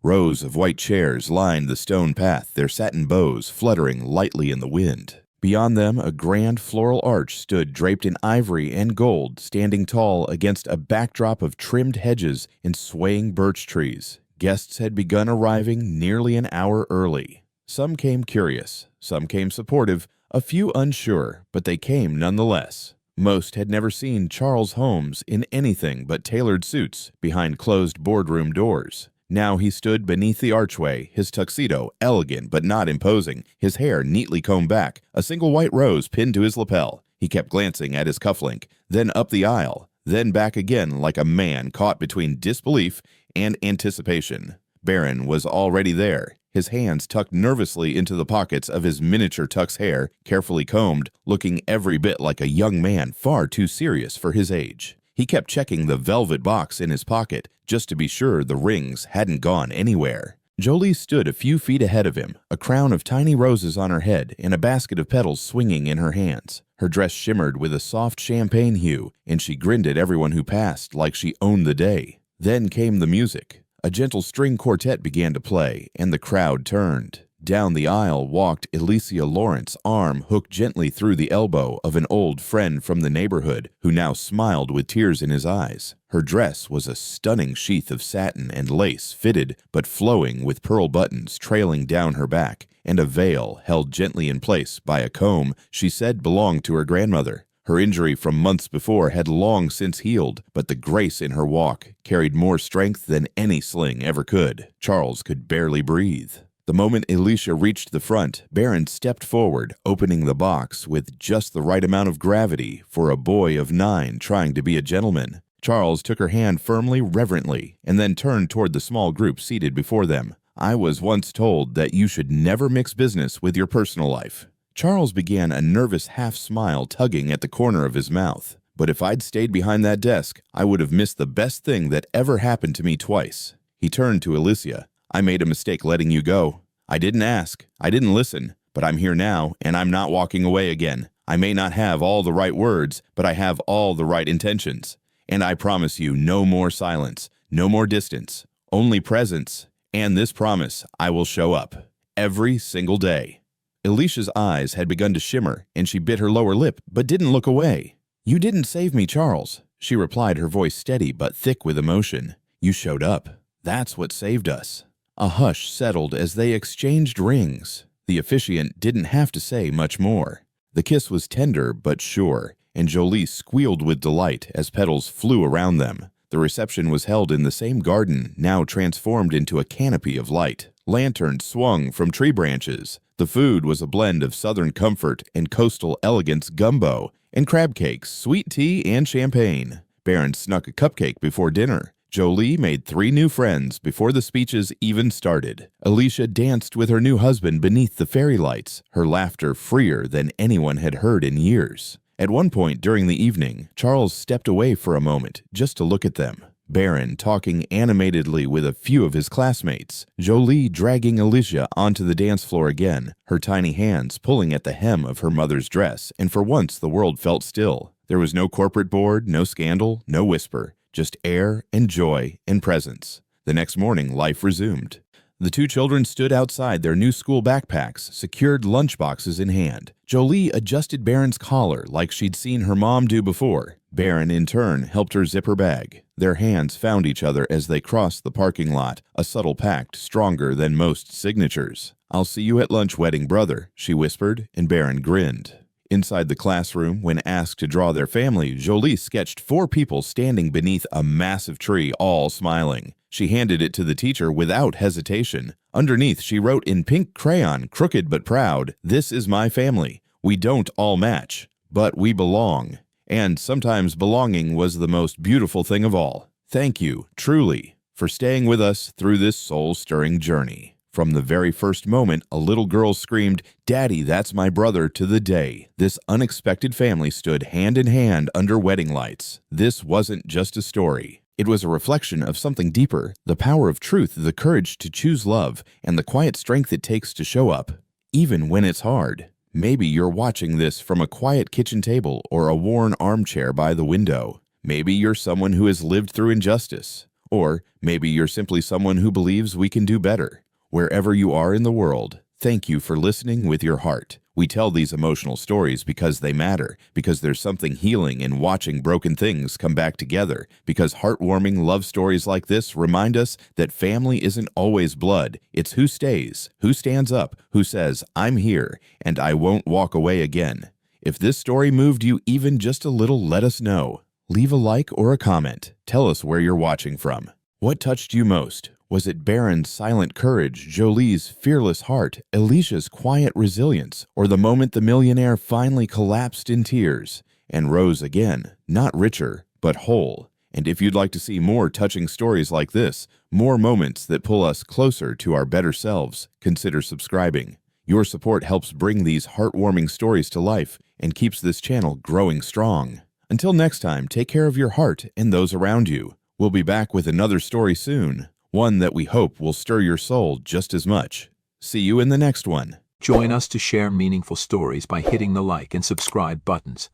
Rows of white chairs lined the stone path, their satin bows fluttering lightly in the wind. Beyond them, a grand floral arch stood draped in ivory and gold, standing tall against a backdrop of trimmed hedges and swaying birch trees. Guests had begun arriving nearly an hour early. Some came curious, some came supportive, a few unsure, but they came nonetheless. Most had never seen Charles Holmes in anything but tailored suits behind closed boardroom doors. Now he stood beneath the archway, his tuxedo elegant but not imposing, his hair neatly combed back, a single white rose pinned to his lapel. He kept glancing at his cufflink, then up the aisle, then back again like a man caught between disbelief and anticipation. Barron was already there, his hands tucked nervously into the pockets of his miniature tux hair, carefully combed, looking every bit like a young man far too serious for his age. He kept checking the velvet box in his pocket, just to be sure the rings hadn't gone anywhere. Jolie stood a few feet ahead of him, a crown of tiny roses on her head and a basket of petals swinging in her hands. Her dress shimmered with a soft champagne hue, and she grinned at everyone who passed like she owned the day. Then came the music. A gentle string quartet began to play, and the crowd turned. Down the aisle walked Alicia Lawrence, arm hooked gently through the elbow of an old friend from the neighborhood, who now smiled with tears in his eyes. Her dress was a stunning sheath of satin and lace, fitted but flowing with pearl buttons trailing down her back, and a veil held gently in place by a comb she said belonged to her grandmother. Her injury from months before had long since healed, but the grace in her walk carried more strength than any sling ever could. Charles could barely breathe. The moment Alicia reached the front, Barron stepped forward, opening the box with just the right amount of gravity for a boy of 9 trying to be a gentleman. Charles took her hand firmly, reverently, and then turned toward the small group seated before them. I was once told that you should never mix business with your personal life. Charles began a nervous half-smile tugging at the corner of his mouth. But if I'd stayed behind that desk, I would have missed the best thing that ever happened to me twice. He turned to Alicia. I made a mistake letting you go. I didn't ask. I didn't listen. But I'm here now, and I'm not walking away again. I may not have all the right words, but I have all the right intentions. And I promise you no more silence, no more distance, only presence. And this promise, I will show up. Every single day. Alicia's eyes had begun to shimmer, and she bit her lower lip, but didn't look away. You didn't save me, Charles, she replied, her voice steady but thick with emotion. You showed up. That's what saved us. A hush settled as they exchanged rings. The officiant didn't have to say much more. The kiss was tender but sure, and Jolie squealed with delight as petals flew around them. The reception was held in the same garden, now transformed into a canopy of light. Lanterns swung from tree branches. The food was a blend of southern comfort and coastal elegance gumbo, and crab cakes, sweet tea, and champagne. Barron snuck a cupcake before dinner. Jolie made 3 new friends before the speeches even started. Alicia danced with her new husband beneath the fairy lights, her laughter freer than anyone had heard in years. At one point during the evening, Charles stepped away for a moment just to look at them. Barron talking animatedly with a few of his classmates, Jolie dragging Alicia onto the dance floor again, her tiny hands pulling at the hem of her mother's dress, and for once the world felt still. There was no corporate board, no scandal, no whisper, just air and joy and presence. The next morning, life resumed. The 2 children stood outside their new school backpacks, secured lunchboxes in hand. Jolie adjusted Barron's collar like she'd seen her mom do before. Barron, in turn, helped her zip her bag. Their hands found each other as they crossed the parking lot, a subtle pact stronger than most signatures. I'll see you at lunch, wedding brother, she whispered, and Barron grinned. Inside the classroom, when asked to draw their family, Jolie sketched 4 people standing beneath a massive tree, all smiling. She handed it to the teacher without hesitation. Underneath, she wrote in pink crayon, crooked but proud, "This is my family. We don't all match, but we belong." And sometimes belonging was the most beautiful thing of all. Thank you, truly, for staying with us through this soul-stirring journey. From the very first moment a little girl screamed, "Daddy, that's my brother," to the day this unexpected family stood hand in hand under wedding lights. This wasn't just a story. It was a reflection of something deeper, the power of truth, the courage to choose love, and the quiet strength it takes to show up, even when it's hard. Maybe you're watching this from a quiet kitchen table or a worn armchair by the window. Maybe you're someone who has lived through injustice. Or maybe you're simply someone who believes we can do better. Wherever you are in the world, thank you for listening with your heart. We tell these emotional stories because they matter, because there's something healing in watching broken things come back together, because heartwarming love stories like this remind us that family isn't always blood. It's who stays, who stands up, who says, "I'm here, and I won't walk away again." If this story moved you even just a little, let us know. Leave a like or a comment. Tell us where you're watching from. What touched you most? Was it Baron's silent courage, Jolie's fearless heart, Alicia's quiet resilience, or the moment the millionaire finally collapsed in tears and rose again, not richer, but whole? And if you'd like to see more touching stories like this, more moments that pull us closer to our better selves, consider subscribing. Your support helps bring these heartwarming stories to life and keeps this channel growing strong. Until next time, take care of your heart and those around you. We'll be back with another story soon. One that we hope will stir your soul just as much. See you in the next one. Join us to share meaningful stories by hitting the like and subscribe buttons.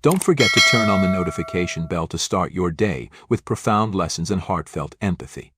Don't forget to turn on the notification bell to start your day with profound lessons and heartfelt empathy.